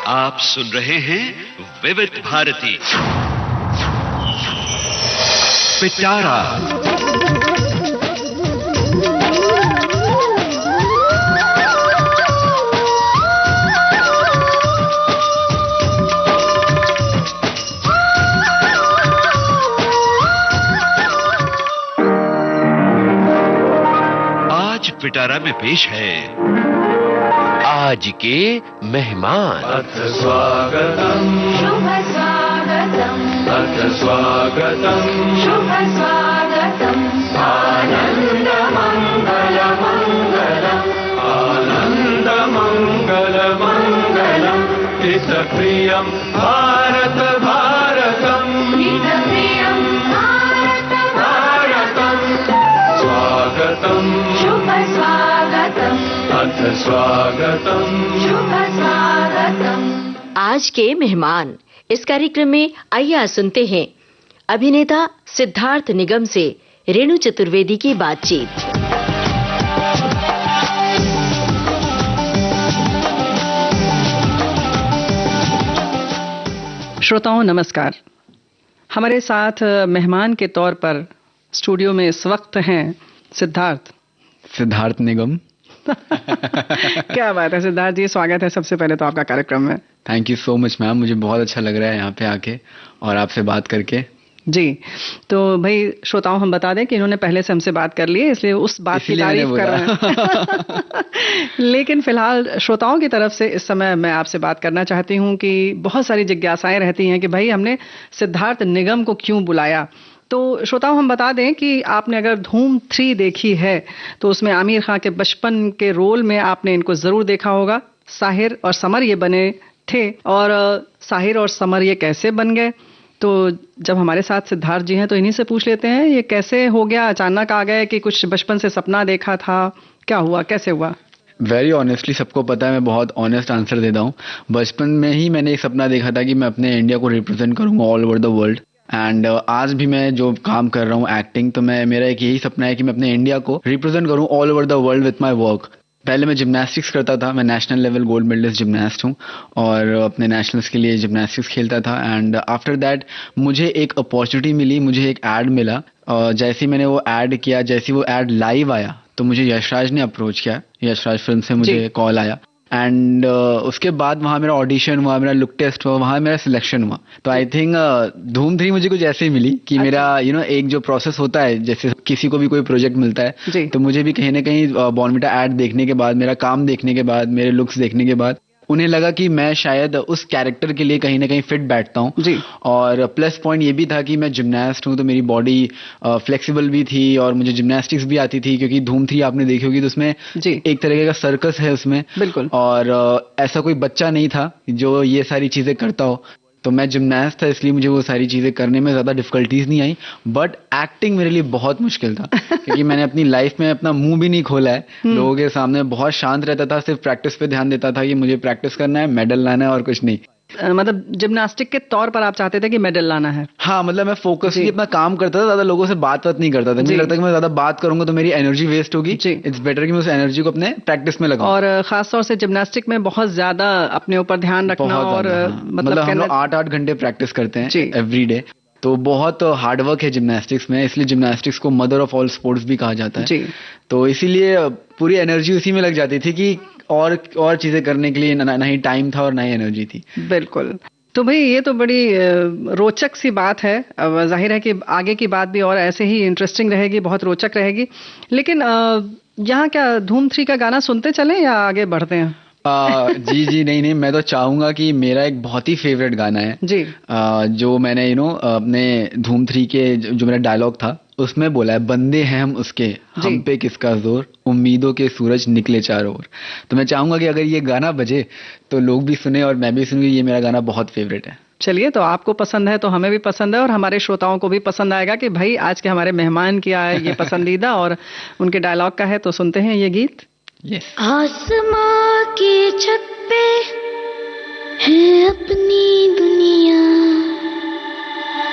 आप सुन रहे हैं विविध भारती पिटारा। आज पिटारा में पेश है आज के मेहमान। अथ स्वागतम् शुभ स्वागतम् अथ स्वागतम् शुभ स्वागतम् आनन्द मङ्गल मङ्गलम् आनन्द मङ्गल मङ्गलम् हितप्रियं भारत भारतम् हितप्रियं भारत भारतम् स्वागतम् शुभ स्वागतम् अथ स्वागतम् शुभ स्वागतम्। आज के मेहमान इस कार्यक्रम में आइए आज सुनते हैं अभिनेता सिद्धार्थ निगम से रेणु चतुर्वेदी की बातचीत। श्रोताओं नमस्कार। हमारे साथ मेहमान के तौर पर स्टूडियो में इस वक्त हैं सिद्धार्थ निगम। क्या बात है सिद्धार्थ जी, स्वागत है सबसे पहले तो आपका कार्यक्रम में। Thank you so much ma'am, मुझे बहुत अच्छा लग रहा है यहाँ पे आके और आपसे बात करके। जी तो भाई श्रोताओं हम बता दें कि इन्होंने पहले से हमसे बात कर ली है, इसलिए उस बात की तारीफ कर रहे हैं। लेकिन फिलहाल श्रोताओं की तरफ से इस समय मैं आपसे बात करना चाहती हूँ कि बहुत सारी जिज्ञासाएं रहती हैं कि भाई हमने सिद्धार्थ निगम को क्यों बुलाया। तो श्रोताओं हम बता दें कि आपने अगर धूम 3 देखी है तो उसमें आमिर खान के बचपन के रोल में आपने इनको जरूर देखा होगा। साहिर और समर ये बने थे, और साहिर और समर ये कैसे बन गए, तो जब हमारे साथ सिद्धार्थ जी हैं तो इन्हीं से पूछ लेते हैं ये कैसे हो गया, अचानक आ गए कि कुछ बचपन से सपना देखा था, क्या हुआ, कैसे हुआ? वेरी ऑनेस्टली सबको पता है, मैं बहुत ऑनेस्ट आंसर देता हूँ। बचपन में ही मैंने एक सपना देखा था कि मैं अपने इंडिया को रिप्रेजेंट करूँगा all over the world. And आज भी मैं जो काम कर रहा हूँ एक्टिंग, तो मेरा एक यही सपना है कि मैं अपने इंडिया को रिप्रेजेंट करूँ all over the world with my work. पहले मैं जिम्नास्टिक्स करता था, मैं national level gold medalist gymnast हूँ और अपने नेशनल्स के लिए जिम्नास्टिक्स खेलता था। एंड आफ्टर दैट मुझे एक अपॉर्चुनिटी मिली, मुझे एक ऐड मिला। जैसे ही मैंने वो ऐड किया, जैसे वो ऐड लाइव आया तो मुझे यशराज ने अप्रोच किया, यशराज फिल्म से मुझे कॉल आया। एंड उसके बाद वहाँ मेरा ऑडिशन हुआ, मेरा लुक टेस्ट हुआ, वहाँ मेरा सिलेक्शन हुआ। तो आई थिंक धूम 3 मुझे कुछ ऐसे ही मिली कि मेरा एक जो प्रोसेस होता है, जैसे किसी को भी कोई प्रोजेक्ट मिलता है तो मुझे भी कहीं ना कहीं बॉर्नविटा ऐड देखने के बाद, मेरा काम देखने के बाद, मेरे लुक्स देखने के बाद उन्हें लगा कि मैं शायद उस कैरेक्टर के लिए कहीं ना कहीं फिट बैठता हूँ। और प्लस पॉइंट ये भी था कि मैं जिम्नास्ट हूँ तो मेरी बॉडी फ्लेक्सिबल भी थी और मुझे जिम्नास्टिक्स भी आती थी, क्योंकि धूम 3 आपने देखी होगी तो उसमें एक तरीके का सर्कस है उसमें। बिल्कुल। और ऐसा कोई बच्चा नहीं था जो ये सारी चीजें करता हो, तो मैं जिम्नास्ट था इसलिए मुझे वो सारी चीजें करने में ज्यादा डिफिकल्टीज नहीं आई। बट एक्टिंग मेरे लिए बहुत मुश्किल था क्योंकि मैंने अपनी लाइफ में अपना मुंह भी नहीं खोला है लोगों के सामने, बहुत शांत रहता था, सिर्फ प्रैक्टिस पे ध्यान देता था कि मुझे प्रैक्टिस करना है, मेडल लाना है और कुछ नहीं। मतलब जिम्नास्टिक के तौर पर आप चाहते थे कि मेडल लाना है? हाँ, मतलब मैं फोकसली अपना काम करता था, ज्यादा लोगों से बात नहीं करता था। मुझे लगता है कि मैं ज्यादा बात करूंगा तो मेरी एनर्जी वेस्ट होगी। इट्स बेटर कि मैं उस एनर्जी को अपने प्रैक्टिस में लगाऊं। और खास तौर से जिम्नास्टिक में बहुत ज्यादा अपने ऊपर ध्यान रखना, और मतलब हम लोग 8-8 घंटे प्रैक्टिस करते हैं एवरी डे, तो बहुत हार्डवर्क है जिम्नास्टिक्स में, इसलिए जिम्नास्टिक्स को मदर ऑफ ऑल स्पोर्ट्स भी कहा जाता है। तो इसीलिए पूरी एनर्जी उसी में लग जाती थी कि और चीजें करने के लिए ना ही टाइम था और ना ही एनर्जी थी। बिल्कुल। तो भाई ये तो बड़ी रोचक सी बात है। अब जाहिर है कि आगे की बात भी और ऐसे ही इंटरेस्टिंग रहेगी, बहुत रोचक रहेगी। लेकिन यहाँ क्या धूम 3 का गाना सुनते चलें या आगे बढ़ते हैं? जी नहीं, मैं तो चाहूंगा कि मेरा एक बहुत ही फेवरेट गाना है जो मैंने अपने धूम 3 के जो मेरा डायलॉग था उसमें बोला है, बंदे हैं हम उसके, हम पे किसका जोर, उम्मीदों के सूरज निकले चारों ओर। तो मैं चाहूंगा कि अगर ये गाना बजे तो लोग भी सुने और मैं भी सुनूंगी। ये मेरा गाना बहुत फेवरेट है। चलिए, तो आपको पसंद है तो हमें भी पसंद है और हमारे श्रोताओं को भी पसंद आएगा कि भाई आज के हमारे मेहमान की ये पसंदीदा और उनके डायलॉग का है। तो सुनते हैं ये गीत। आसमां की छत पे है अपनी दुनिया,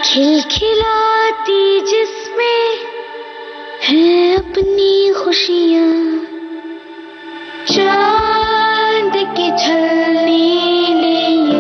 खिलखिलाती जिसमें है अपनी खुशियाँ, चांद की झलने ले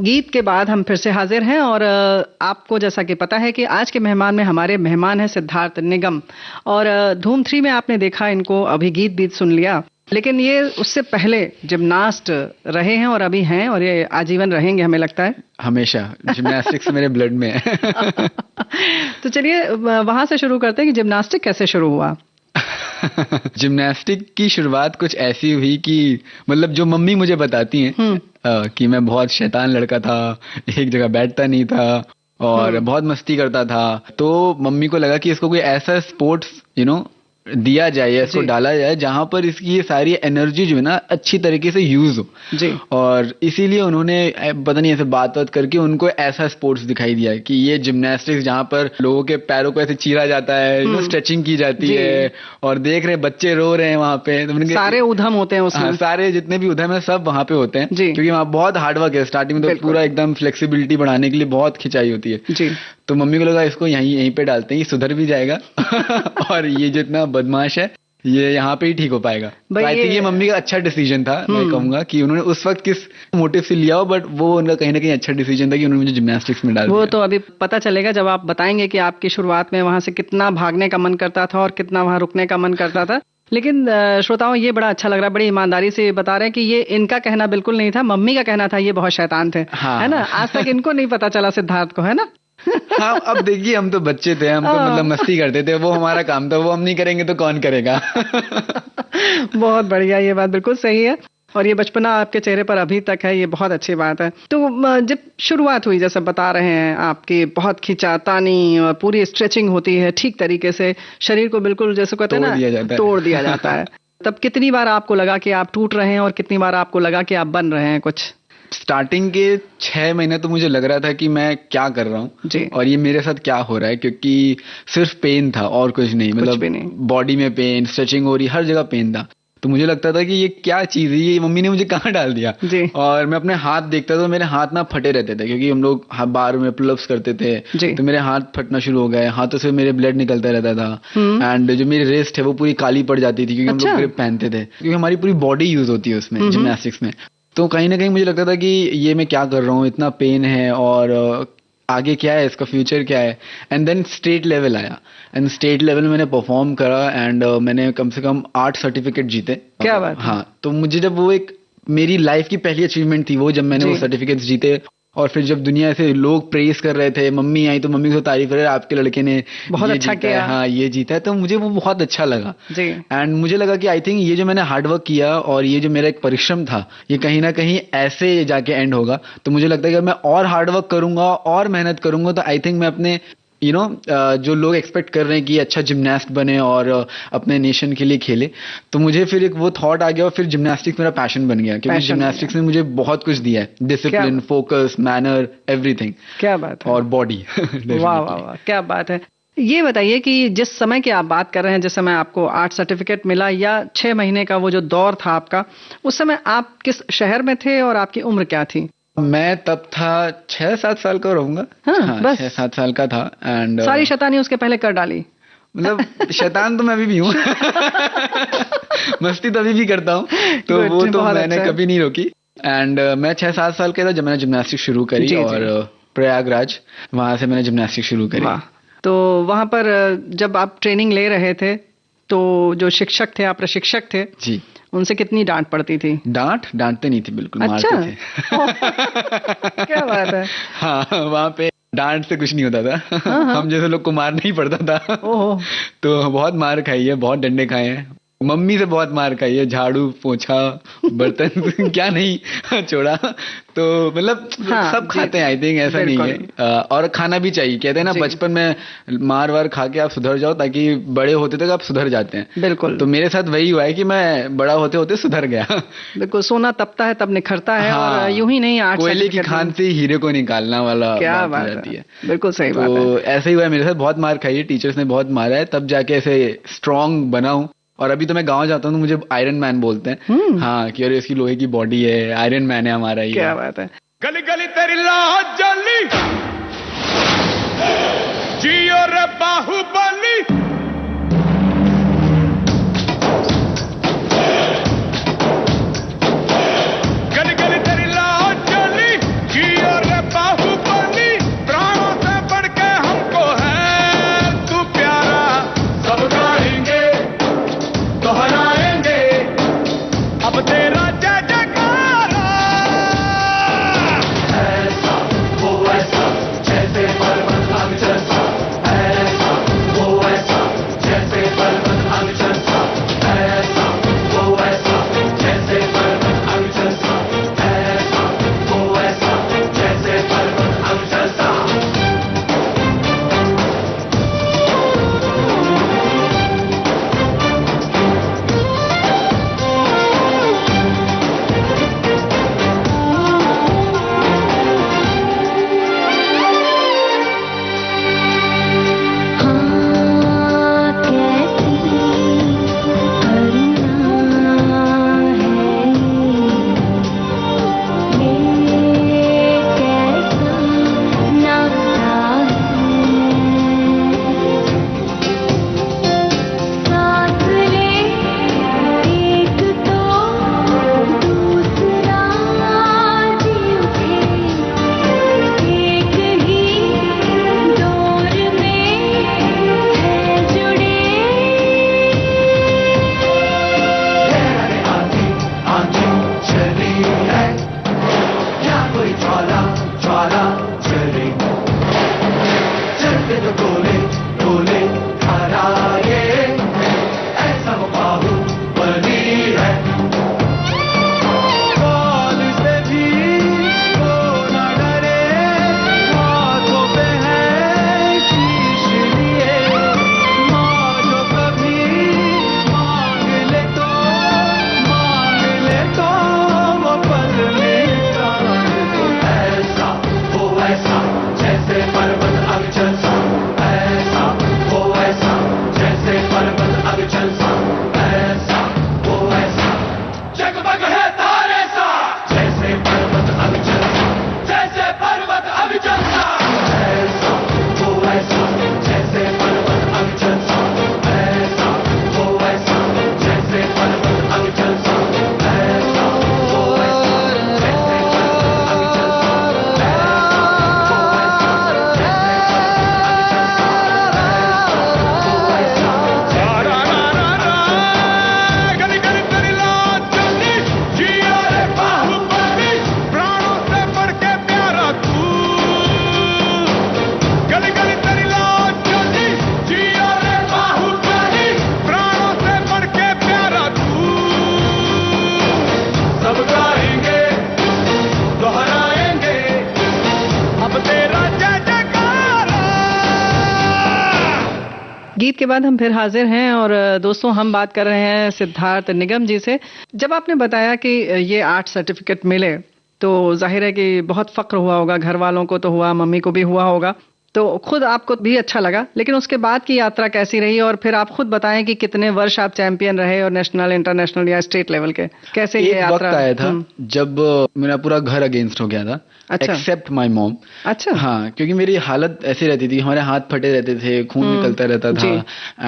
गीत के बाद हम फिर से हाजिर हैं और आपको जैसा कि पता है कि आज के मेहमान में हमारे मेहमान हैं सिद्धार्थ निगम और धूम 3 में आपने देखा इनको, अभी गीत सुन लिया, लेकिन ये उससे पहले जिम्नास्ट रहे हैं और अभी हैं और ये आजीवन रहेंगे हमें लगता है। हमेशा जिम्नास्टिक्स मेरे ब्लड में है। तो चलिए वहां से शुरू करते हैं कि जिम्नास्टिक कैसे शुरू हुआ। जिम्नास्टिक की शुरुआत कुछ ऐसी हुई कि मतलब जो मम्मी मुझे बताती हैं कि मैं बहुत शैतान लड़का था, एक जगह बैठता नहीं था और बहुत मस्ती करता था। तो मम्मी को लगा कि इसको कोई ऐसा स्पोर्ट्स दिया जाए या इसको डाला जाए जहां पर इसकी ये सारी एनर्जी जो है ना अच्छी तरीके से यूज हो जी। और इसीलिए उन्होंने पता नहीं ऐसे बात करके उनको ऐसा स्पोर्ट्स दिखाई दिया कि ये जिम्नास्टिक्स जहां पर लोगों के पैरों को ऐसे चीरा जाता है, स्ट्रेचिंग की जाती है और देख रहे बच्चे रो रहे हैं वहां पे, तो सारे उधम होते हैं उसमें। सारे जितने भी उधम है सब वहां पे होते हैं जी। क्योंकि वहां बहुत हार्डवर्क है। स्टार्टिंग में तो पूरा एकदम फ्लेक्सिबिलिटी बढ़ाने के लिए बहुत खिंचाई होती है जी। तो मम्मी को लगा इसको यहीं पे डालते हैं, ये सुधर भी जाएगा और ये जितना बदमाश है ये यहाँ पे ही ठीक हो पाएगा। आई थिंक ये मम्मी का अच्छा डिसीजन था। मैं कहूंगा कि उन्होंने उस वक्त किस मोटिव से लिया हो, बट वो उनका कहीं ना कहीं अच्छा डिसीजन था कि उन्होंने मुझे जिम्नास्टिक्स में डाल दिया। वो तो अभी पता चलेगा जब आप बताएंगे कि आपकी शुरुआत में वहां से कितना भागने का मन करता था और कितना वहां रुकने का मन करता था। लेकिन श्रोताओं ये बड़ा अच्छा लग रहा है, बड़ी ईमानदारी से बता रहे हैं कि ये इनका कहना बिल्कुल नहीं था, मम्मी का कहना था ये बहुत शैतान थे। हाँ। है ना, आज तक इनको नहीं पता चला सिद्धार्थ को, है ना। हाँ, अब देखिए हम तो बच्चे थे, हम तो मतलब मस्ती करते थे, वो हमारा काम था, वो हम नहीं करेंगे तो कौन करेगा। बहुत बढ़िया, ये बात बिल्कुल सही है और ये बचपना आपके चेहरे पर अभी तक है, ये बहुत अच्छी बात है। तो जब शुरुआत हुई जैसे बता रहे हैं आपकी, बहुत खींचातानी और पूरी स्ट्रेचिंग होती है ठीक तरीके से, शरीर को बिल्कुल जैसे कहते हैं ना तोड़ दिया जाता है। तब कितनी बार आपको लगा कि आप टूट रहे हैं और कितनी बार आपको लगा कि आप बन रहे हैं कुछ? स्टार्टिंग के 6 महीने तो मुझे लग रहा था कि मैं क्या कर रहा हूँ और ये मेरे साथ क्या हो रहा है, क्योंकि सिर्फ पेन था और कुछ नहीं, मतलब बॉडी में पेन, स्ट्रेचिंग हो रही, हर जगह पेन था। तो मुझे लगता था कि ये क्या चीज है, ये मम्मी ने मुझे कहाँ डाल दिया। और मैं अपने हाथ देखता था तो मेरे हाथ ना फटे रहते थे, क्योंकि हम लोग बार में पुलअप्स करते थे तो मेरे हाथ फटना शुरू हो गए, हाथों से मेरे ब्लड निकलता रहता था। एंड जो मेरी रिस्ट है वो पूरी काली पड़ जाती थी, क्योंकि हम लोग ग्रिप पहनते थे, क्योंकि हमारी पूरी बॉडी यूज होती है उसमें जिम्नास्टिक्स में। तो कहीं ना कहीं मुझे लगता था कि ये मैं क्या कर रहा हूँ, इतना पेन है और आगे क्या है, इसका फ्यूचर क्या है। एंड देन स्टेट लेवल आया एंड स्टेट लेवल में मैंने परफॉर्म करा एंड मैंने कम से कम 8 सर्टिफिकेट जीते। क्या बात। हाँ, तो मुझे जब वो एक मेरी लाइफ की पहली अचीवमेंट थी वो, जब मैंने वो सर्टिफिकेट्स जीते और फिर जब दुनिया से लोग प्रेज कर रहे थे, मम्मी आई तो मम्मी को तारीफ कर रहे, आपके लड़के ने बहुत अच्छा किया, हाँ ये जीता है, तो मुझे वो बहुत अच्छा लगा जी। एंड मुझे लगा कि आई थिंक ये जो मैंने हार्डवर्क किया और ये जो मेरा एक परिश्रम था, ये कहीं ना कहीं ऐसे जाके एंड होगा। तो मुझे लगता है कि मैं और हार्डवर्क करूंगा और मेहनत करूंगा तो आई थिंक मैं अपने जो लोग एक्सपेक्ट कर रहे हैं कि अच्छा जिम्नास्ट बने और अपने नेशन के लिए खेले, तो मुझे फिर एक वो थॉट आ गया और फिर जिम्नास्टिक्स मेरा पैशन बन गया, क्योंकि जिम्नास्टिक्स ने मुझे बहुत कुछ दिया है, डिसिप्लिन, फोकस, मैनर, एवरीथिंग। क्या बात है। और बॉडी। वाह वाह वाह, क्या बात है। ये बताइए कि जिस समय की आप बात कर रहे हैं, जिस समय आपको 8 सर्टिफिकेट मिला या 6 महीने का वो जो दौर था आपका, उस समय आप किस शहर में थे और आपकी उम्र क्या थी? मैं तब था 6-7 साल का रहूंगा। हाँ, बस 6-7 साल का था एंड सारी शैतानी उसके पहले कर डाली। मतलब शैतान तो मैं अभी भी हूँ। मस्ती तो अभी भी करता हूँ, तो वो तो मैंने कभी नहीं रोकी। एंड मैं 6-7 साल का था जब मैंने जिम्नास्टिक शुरू करी और प्रयागराज, वहां से मैंने जिम्नास्टिक शुरू करी। तो वहां पर जब आप ट्रेनिंग ले रहे थे तो जो शिक्षक थे, आप प्रशिक्षक थे जी, उनसे कितनी डांट पड़ती थी? डांटते नहीं थे, बिल्कुल अच्छा? मारते थे। क्या बात है। हाँ, वहाँ पे डांट से कुछ नहीं होता था। हम जैसे लोग को मारना ही पड़ता था। तो बहुत मार खाई है, बहुत डंडे खाए हैं, मम्मी से बहुत मार खाई है, झाड़ू, पोछा, बर्तन क्या नहीं छोड़ा। तो मतलब सब खाते हैं, आई थिंक ऐसा नहीं है। और खाना भी चाहिए, कहते हैं ना बचपन में मार वार खा के आप सुधर जाओ ताकि बड़े होते तक आप सुधर जाते हैं। बिल्कुल। तो मेरे साथ वही हुआ है कि मैं बड़ा होते होते सुधर गया। बिल्कुल, सोना तपता है तब निखरता है। हाँ, और यूं ही नहीं, 8 कोयले की खान से हीरे को निकालना वाला क्या बात है। बिल्कुल सही बात है। तो ऐसे ही हुआ है मेरे साथ, बहुत मार खाई है, टीचर्स ने बहुत मारा है, तब जाके ऐसे स्ट्रांग बना हूं। और अभी तो मैं गांव जाता हूँ तो मुझे आयरन मैन बोलते हैं। हाँ, कि अरे इसकी लोहे की बॉडी है, आयरन मैन है हमारा ये। क्या बात है। गली गली तेरी लाज जली, जियो रे बाहुबली, गली गली तेरी लाज जली, जियो गीत के बाद हम फिर हाजिर हैं और दोस्तों हम बात कर रहे हैं सिद्धार्थ निगम जी से। जब आपने बताया कि ये 8 सर्टिफिकेट मिले तो जाहिर है कि बहुत फक्र हुआ होगा, घर वालों को तो हुआ, मम्मी को भी हुआ होगा, तो खुद आपको भी अच्छा लगा। लेकिन उसके बाद की यात्रा कैसी रही और फिर आप खुद बताएं कि कितने वर्ष आप चैंपियन रहे और नेशनल, इंटरनेशनल या स्टेट लेवल के, कैसे ये यात्रा? वक्त आया था जब मेरा पूरा घर अगेंस्ट हो गया था, अच्छा। Except my mom. अच्छा। हाँ, क्योंकि मेरी हालत ऐसी रहती थी, हमारे हाथ फटे रहते थे, खून निकलता रहता था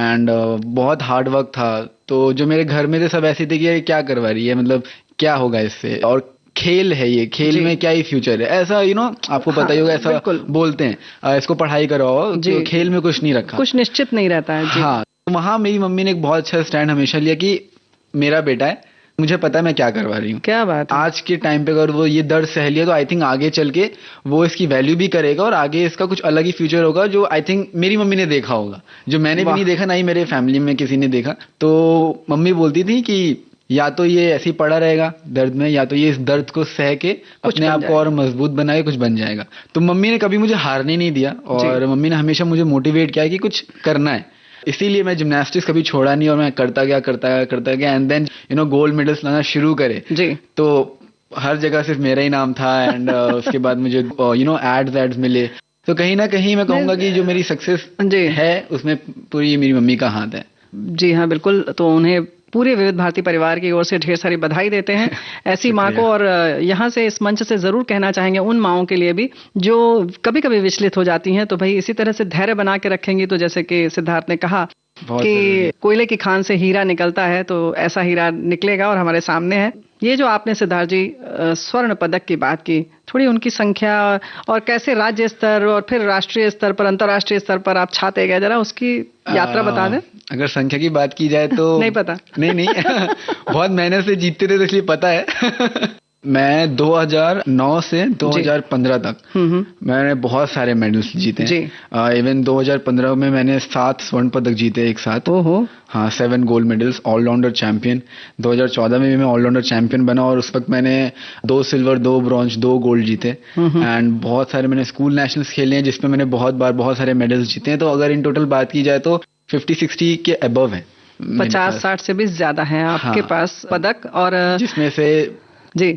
एंड बहुत हार्ड वर्क था। तो जो मेरे घर में थे सब ऐसे थे कि ये क्या करवा रही है, मतलब क्या होगा इससे, और खेल है ये, खेल में क्या ही फ्यूचर है, ऐसा आपको पता ही होगा, ऐसा बोलते हैं इसको पढ़ाई कराओ, तो खेल में कुछ नहीं रखा, कुछ निश्चित नहीं रहता है जी। हाँ, तो वहाँ मेरी मम्मी ने एक बहुत अच्छा स्टैंड हमेशा लिया कि मेरा बेटा है, मुझे पता है मैं क्या करवा रही हूँ। क्या बात है। आज के टाइम पे अगर वो ये दर्द सह लिया तो आई थिंक आगे चल के वो इसकी वैल्यू भी करेगा और आगे इसका कुछ अलग ही फ्यूचर होगा, जो आई थिंक मेरी मम्मी ने देखा होगा, जो मैंने भी नहीं देखा, ना ही मेरे फैमिली में किसी ने देखा। तो मम्मी बोलती थी कि या तो ये ऐसे ही पड़ा रहेगा दर्द में, या तो ये इस दर्द को सह के अपने आप को और मजबूत बनाए, कुछ बन जाएगा। तो मम्मी ने कभी मुझे हारने नहीं दिया और मम्मी ने हमेशा मुझे मोटिवेट किया कि कुछ करना है। इसीलिए मैं जिम्नास्टिक्स कभी छोड़ा नहीं और मैं करता गया एंड देन गोल्ड मेडल्स लाना शुरू करे जी। तो हर जगह सिर्फ मेरा ही नाम था एंड उसके बाद मुझे एड्स मिले। तो कहीं ना कहीं मैं कहूंगा कि जो मेरी सक्सेस है उसमें पूरी मेरी मम्मी का हाथ है। जी हाँ, बिल्कुल। तो उन्हें पूरे विविध भारती परिवार की ओर से ढेर सारी बधाई देते हैं ऐसी माँ को। और यहाँ से इस मंच से जरूर कहना चाहेंगे उन माँओं के लिए भी जो कभी कभी विचलित हो जाती हैं, तो भाई इसी तरह से धैर्य बना के रखेंगी तो जैसे कि सिद्धार्थ ने कहा कि कोयले की खान से हीरा निकलता है, तो ऐसा हीरा निकलेगा और हमारे सामने है। ये जो आपने सिद्धार्थ जी स्वर्ण पदक की बात की, थोड़ी उनकी संख्या और कैसे राज्य स्तर और फिर राष्ट्रीय स्तर पर, अंतर्राष्ट्रीय स्तर पर आप छाते गए, जरा उसकी यात्रा बता दें। अगर संख्या की बात की जाए तो नहीं पता। नहीं बहुत मेहनत से जीतते थे तो इसलिए पता है। मैं 2009 से 2015 तक मैंने बहुत सारे मेडल्स जीते हैं। इवन 2015 में मैंने 7 स्वर्ण पदक जीते एक साथ। ओहो। हाँ, 7 गोल्ड मेडल्स, ऑलराउंडर चैंपियन। 2014 में भी मैं ऑलराउंडर चैंपियन बना और उस वक्त मैंने 2 सिल्वर, 2 ब्रॉन्ज, 2 गोल्ड जीते एंड बहुत सारे मैंने स्कूल नेशनल्स खेले हैं जिसमें मैंने बहुत सारे मेडल्स जीते हैं। तो अगर इन टोटल बात की जाए तो 50-60 के अबव है, 50-60 से भी ज्यादा है आपके पास पदक, और जिसमें से जी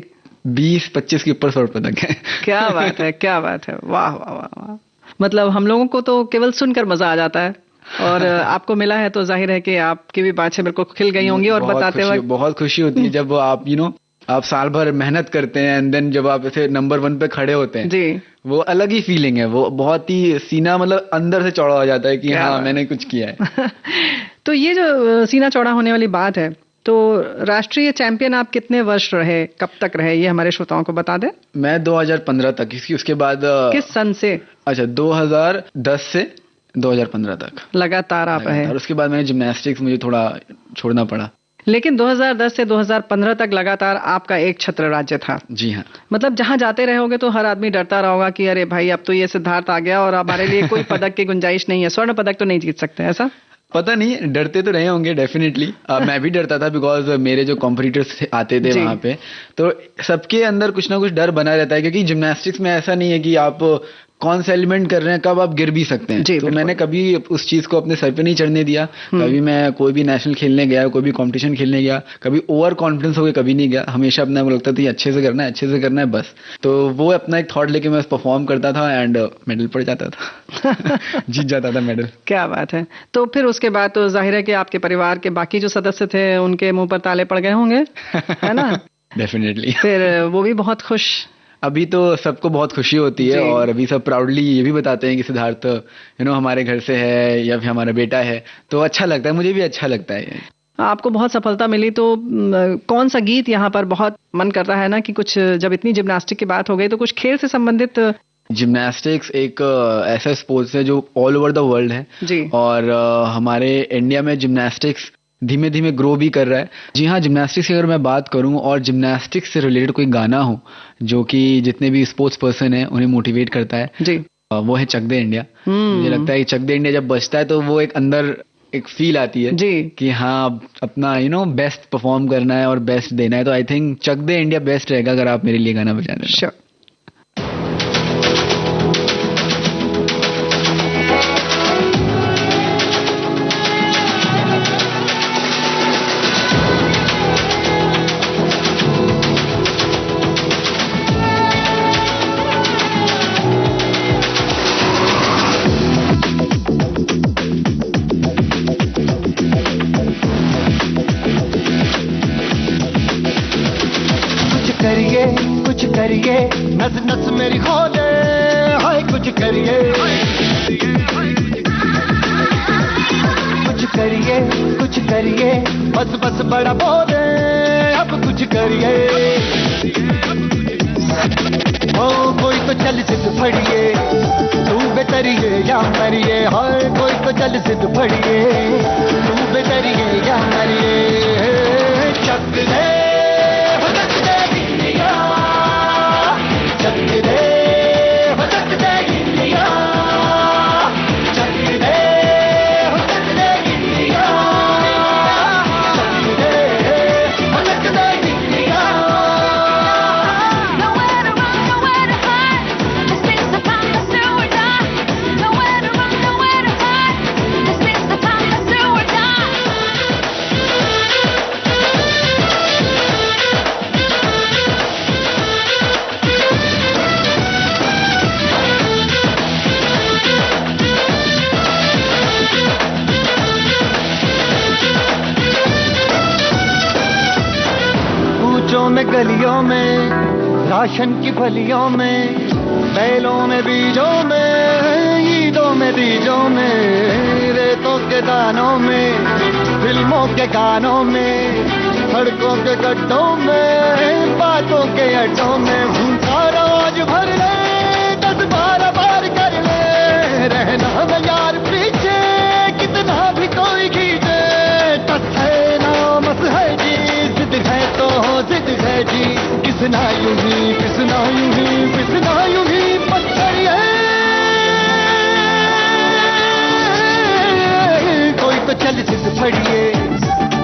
20-25 के ऊपर स्वर्ण पदक है। क्या बात है, क्या बात है, वाह वाह वाह। मतलब हम लोगों को तो केवल सुनकर मजा आ जाता है और आपको मिला है तो जाहिर है कि आपकी भी बातें बिल्कुल खिल गई होंगी। और बताते वक्त बहुत खुशी होती है जब आप आप साल भर मेहनत करते हैं एंड देन जब आप ऐसे नंबर 1 पे खड़े होते हैं जी, वो अलग ही फीलिंग है, वो बहुत ही सीना मतलब अंदर से चौड़ा हो जाता है कि हाँ मैंने कुछ किया है। तो ये जो सीना चौड़ा होने वाली बात है, तो राष्ट्रीय चैंपियन आप कितने वर्ष रहे, कब तक रहे, ये हमारे श्रोताओं को बता दें। मैं 2015 तक, उसके बाद किस सन से? अच्छा, 2010 से 2015 तक लगातार आप रहे। और उसके बाद मैंने जिम्नास्टिक्स मुझे थोड़ा छोड़ना पड़ा। लेकिन 2010 से 2015 तक लगातार आपका एक छत्र राज्य था। जी हाँ। मतलब जहां जाते रहोगे तो हर आदमी डरता रहोगा कि अरे भाई अब तो ये सिद्धार्थ आ गया और हमारे लिए कोई पदक की गुंजाइश नहीं है, स्वर्ण पदक तो नहीं जीत सकते, ऐसा? पता नहीं, डरते तो रहे होंगे डेफिनेटली। मैं भी डरता था बिकॉज मेरे जो कॉम्पिटिटर्स आते थे वहां पे, तो सबके अंदर कुछ ना कुछ डर बना रहता है क्योंकि जिम्नास्टिक्स में ऐसा नहीं है कि आप कौन सा एलिमेंट कर रहे हैं, कब आप गिर भी सकते हैं। तो मैंने कभी उस चीज को अपने सर पे नहीं चढ़ने दिया। कभी मैं कोई भी नेशनल खेलने गया, कोई भी कंपटीशन खेलने गया, कभी ओवर कॉन्फिडेंस होकर कभी नहीं गया। हमेशा अपने को लगता था अच्छे से करना है बस। तो वो अपना एक थॉट लेके मैं परफॉर्म करता था एंड मेडल पड़ जाता था। जीत जाता था मेडल। क्या बात है। तो फिर उसके बाद तो जाहिर है कि आपके परिवार के बाकी जो सदस्य थे उनके मुंह पर ताले पड़ गए होंगे, है ना? डेफिनेटली। फिर वो भी बहुत खुश। अभी तो सबको बहुत खुशी होती है और अभी सब प्राउडली ये भी बताते हैं कि सिद्धार्थ हमारे घर से है या फिर हमारा बेटा है, तो अच्छा लगता है, मुझे भी अच्छा लगता है। आपको बहुत सफलता मिली, तो कौन सा गीत यहाँ पर बहुत मन करता है ना कि कुछ, जब इतनी जिम्नास्टिक की बात हो गई तो कुछ खेल से संबंधित। जिम्नास्टिक्स एक ऐसा स्पोर्ट्स है जो ऑल ओवर द वर्ल्ड है जी, और हमारे इंडिया में जिम्नास्टिक्स धीमे धीमे ग्रो भी कर रहा है। जी हाँ, जिम्नास्टिक्स की अगर मैं बात करूं और जिम्नास्टिक्स से रिलेटेड कोई गाना हो जो कि जितने भी स्पोर्ट्स पर्सन हैं उन्हें मोटिवेट करता है जी, वो है चक दे इंडिया। मुझे लगता है कि चक दे इंडिया जब बजता है तो वो एक अंदर एक फील आती है जी कि हाँ अपना बेस्ट परफॉर्म करना है और बेस्ट देना है। तो I think Chak De India best रहेगा अगर आप मेरे लिए गाना बजा दें। श्योर। करिए, नस नस मेरी खोले, हाय कुछ करिए, कुछ करिए, बस बस बड़ा बोले, अब कुछ करिए। ओ कोई तो चल सिद्ध फड़िए, तू बेतरिए या मरिए, हाय कोई तो चल सिद्ध फड़िए, तू बेतरिए या मरिए। चक दे चक दे गिल्लिया, चक दे चक दे गिल्लिया, चक दे चक दे गिल्लिया, चक दे चक दे गिल्लिया। कूचों में गलियों में, राशन की फलियों में, बैलों में बीजों में, ईदों में बीजों में, रेतों के दानों में, फिल्मों के गानों में, सड़कों के गड्ढों में, बातों के अड्डों में, भूसा रोज भर ले, 10-12 बार कर ले, रहना न यार पीछे, कितना भी कोई खींचे, टस है ना मस है जी, जिद है तो जिद है जी, किसना यूं ही पिसना यूं ही पिसना यूं ही पत्थर है। कोई तो चल सिद्ध फड़िए,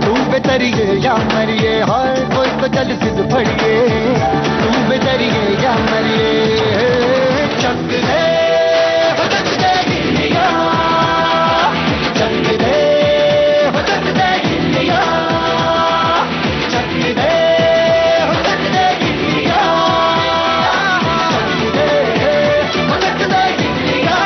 तू बेतरिए या मरिए, हाय कोई तो चल सिद्ध फड़िए, तू बेतरिए या मरिए। चक दे चक दे गिल्लिया, चक दे चक दे गिल्लिया, चक दे चक दे गिल्लिया, चक दे चक दे गिल्लिया।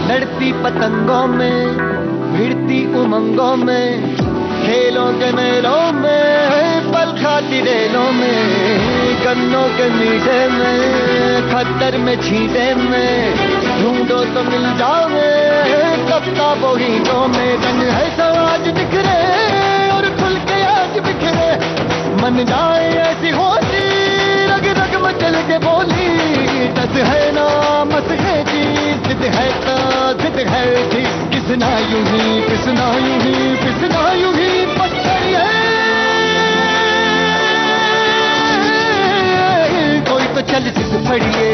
लड़ती पतंगों में, भिड़ती उमंगों में, खेलों के मेलों में, पल खाती रेलों में, गन्नों के मीठे में, खद्दर में छींटे में, ढूंढो तो मिल जाओगे, कफ्ता बोहीनों में, रंग है समाज बिखरे और खुल के आज बिखरे, मन जाए ऐसी होती, रग रग मचल के बोली, टस है ना मस है जी, जिद है तो जिद है जी, किसना यूं ही पिसना यूं ही पिसना यूं ही पत्थर है। कोई तो चल सिद्ध फड़िए,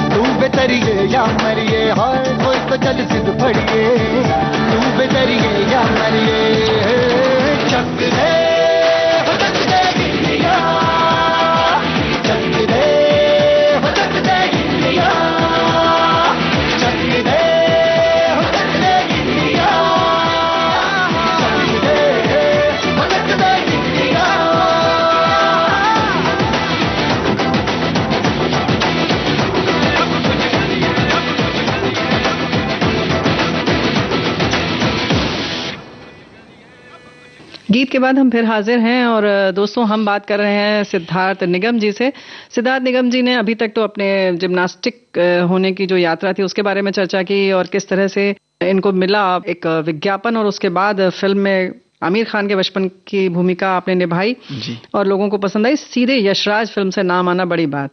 तू बेतरिए या मरिए, हाय कोई तो चल सिद्ध फड़िए, तू बेतरिए या मरिए। चक दे चक दे गिल्लिया, चक दे चक दे गिल्लिया, चक दे चक दे गिल्लिया, चक दे चक दे गिल्लिया। गीत के बाद हम फिर हाजिर हैं और दोस्तों हम बात कर रहे हैं सिद्धार्थ निगम जी से। सिद्धार्थ निगम जी ने अभी तक तो अपने जिम्नास्टिक होने की जो यात्रा थी उसके बारे में चर्चा की और किस तरह से इनको मिला एक विज्ञापन और उसके बाद फिल्म में आमिर खान के बचपन की भूमिका आपने निभाई जी। और लोगों को पसंद आई। सीधे यशराज फिल्म से नाम आना बड़ी बात।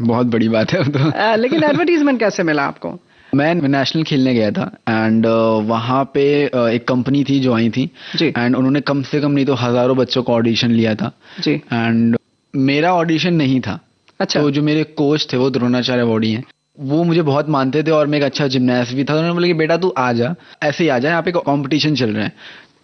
बहुत बड़ी बात है तो। लेकिन एडवर्टीजमेंट कैसे मिला आपको? मैं नेशनल खेलने गया था एंड वहाँ पे एक कंपनी थी जो आई थी जी। एंड उन्होंने कम से कम नहीं तो हजारों बच्चों का ऑडिशन लिया था जी। एंड मेरा ऑडिशन नहीं था। अच्छा। तो जो मेरे कोच थे वो द्रोणाचार्य वॉडी हैं, वो मुझे बहुत मानते थे और मैं एक अच्छा जिम्नास्ट भी था। उन्होंने बोला कि बेटा तू आ जा, ऐसे ही आ जा, यहाँ पे कंपटीशन चल रहा है।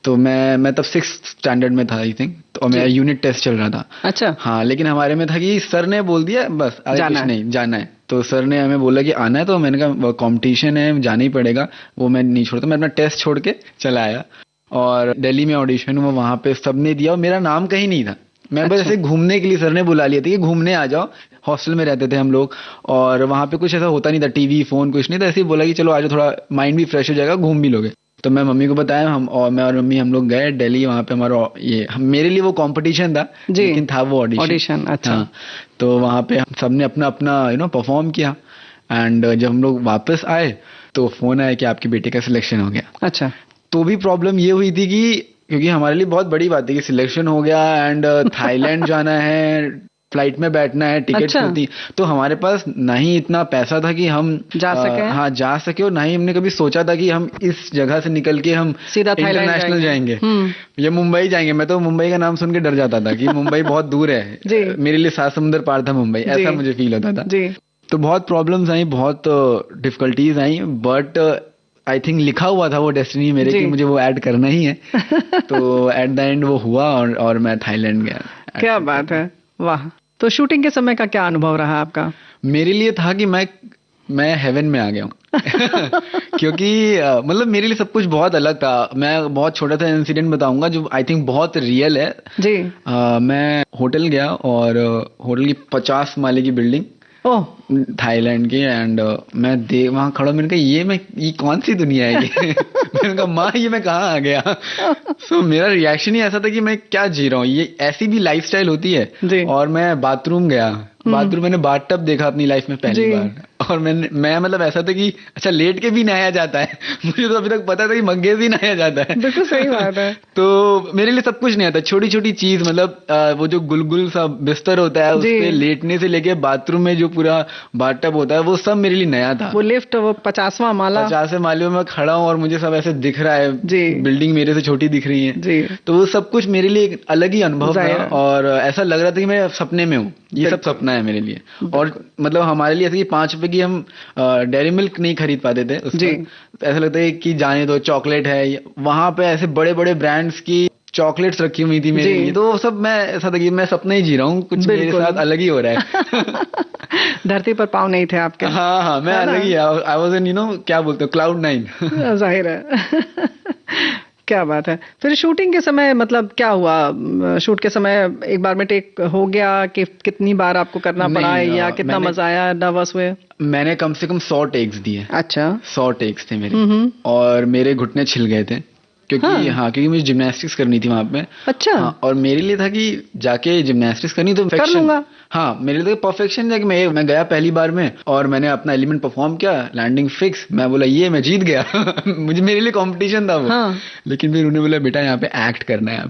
तो मैं तब 6th स्टैंडर्ड में था आई थिंक, तो मेरा यूनिट टेस्ट चल रहा था। अच्छा। हाँ, लेकिन हमारे में था कि सर ने बोल दिया बस आगे कुछ नहीं, जाना है। तो सर ने हमें बोला कि आना है, तो मैंने कहा कंपटीशन है, जाना ही पड़ेगा, वो मैं नहीं छोड़ता। मैं अपना टेस्ट छोड़ के चला आया और दिल्ली में ऑडिशन हुआ, वहाँ पे सबने दिया और मेरा नाम कहीं नहीं था। मैं बस ऐसे घूमने के लिए, सर ने बुला लिया था कि घूमने आ जाओ, हॉस्टल में रहते थे हम लोग और वहाँ पे कुछ ऐसा होता नहीं था, टीवी फोन कुछ नहीं था, ऐसे ही बोला कि चलो आ जाओ, थोड़ा माइंड भी फ्रेश हो जाएगा, घूम भी लोगे। तो मैं मम्मी को बताया, मैं और मम्मी हम लोग गए दिल्ली, वहाँ पे हमारा मेरे लिए वो कंपटीशन था लेकिन था वो ऑडिशन। अच्छा। हाँ, तो वहाँ पे सबने अपना अपना परफॉर्म किया एंड जब हम लोग वापस आए तो फोन आया कि आपकी बेटे का सिलेक्शन हो गया। अच्छा। तो भी प्रॉब्लम ये हुई थी कि क्योंकि हमारे लिए बहुत बड़ी बात है कि सिलेक्शन हो गया एंड थाईलैंड जाना है, फ्लाइट में बैठना है, टिकट होती, तो हमारे पास ना ही इतना पैसा था कि हम जा सके। हाँ जा सके, और ना ही हमने कभी सोचा था कि हम इस जगह से निकल के हम सीधा इंटरनेशनल जाएंगे या मुंबई जाएंगे। मैं तो मुंबई का नाम सुन के डर जाता था कि मुंबई बहुत दूर है, मेरे लिए 7 समुंदर पार था मुंबई, ऐसा मुझे फील होता था। तो बहुत प्रॉब्लम्स आई, बहुत difficulties I, but I think लिखा हुआ था वो डेस्टिनी मेरे कि मुझे वो ऐड करना ही है। तो एट द एंड वो हुआ और मैं थाईलैंड गया। क्या बात है, वाह। तो शूटिंग के समय का क्या अनुभव रहा आपका? मेरे लिए था कि मैं हेवन में आ गया हूँ। क्योंकि मतलब मेरे लिए सब कुछ बहुत अलग था। मैं बहुत छोटा सा इंसिडेंट बताऊंगा जो आई थिंक बहुत रियल है जी। मैं होटल गया और होटल की 50 माले की बिल्डिंग थाईलैंड की, एंड मैं वहां खड़ा, मैंने कहा ये कौन सी दुनिया है ये। मैंने कहा माँ ये मैं कहाँ आ गया। सो मेरा रिएक्शन ही ऐसा था कि मैं क्या जी रहा हूँ, ये ऐसी भी लाइफस्टाइल होती है। और मैं बाथरूम गया, बाथरूम मैंने बाथटब देखा अपनी लाइफ में पहली बार, और मैं मतलब ऐसा था कि अच्छा लेट के भी नहाया जाता है, मुझे तो अभी तक पता था कि मग्गे भी नहाया जाता है। बिल्कुल सही बात है। तो मेरे लिए सब कुछ नहीं आता, छोटी छोटी चीज, मतलब वो जो गुलगुल सा बिस्तर होता है उस पे लेटने से लेके बाथरूम में जो पूरा बाथटब होता है वो सब मेरे लिए नया था। वो लिफ्ट, वो 50वां माला, 50वें माले में खड़ा हूँ और मुझे सब ऐसे दिख रहा है, बिल्डिंग मेरे से छोटी दिख रही है, तो वो सब कुछ मेरे लिए एक अलग ही अनुभव था और ऐसा लग रहा था कि मैं सपने में हूँ, ये सब सपना है मेरे लिए। और मतलब हमारे लिए ऐसे कि 5 रुपए की हम डेयरी मिल्क नहीं खरीद पाते थे उसमें, ऐसा लगता है कि जाने दो, चॉकलेट है, वहां पे ऐसे बड़े बड़े ब्रांड्स की चॉकलेट्स रखी हुई थी मेरे लिए, तो वो सब मैं ऐसा था कि मैं सपना ही जी रहा हूँ, कुछ मेरे साथ अलग ही हो रहा है। धरती पर पाँव नहीं थे आपके। हाँ मैं अलग ही, आई वाज इन क्या बोलते हो, क्लाउड 9। जाहिर है। क्या बात है। फिर शूटिंग के समय मतलब क्या हुआ, शूट के समय एक बार में टेक हो गया कि कितनी बार आपको करना पड़ा या कितना मजा आया, नर्वस हुए? मैंने कम से कम 100 टेक्स दिए। अच्छा। 100 टेक्स थे मेरे, और मेरे घुटने छिल गए थे क्योंकि मुझे जिम्नास्टिक्स करनी थी वहां पे। अच्छा। और मेरे लिए था कि जाके जिम्नास्टिक्स करनी तो कर लूंगा। हाँ, मेरे लिए परफेक्शन था कि मैं गया पहली बार में और मैंने अपना एलिमेंट परफॉर्म किया, लैंडिंग फिक्स, मैं बोला ये मैं जीत गया। मेरे लिए कंपटीशन था वो। लेकिन फिर उन्होंने बोला बेटा यहाँ पे एक्ट करना है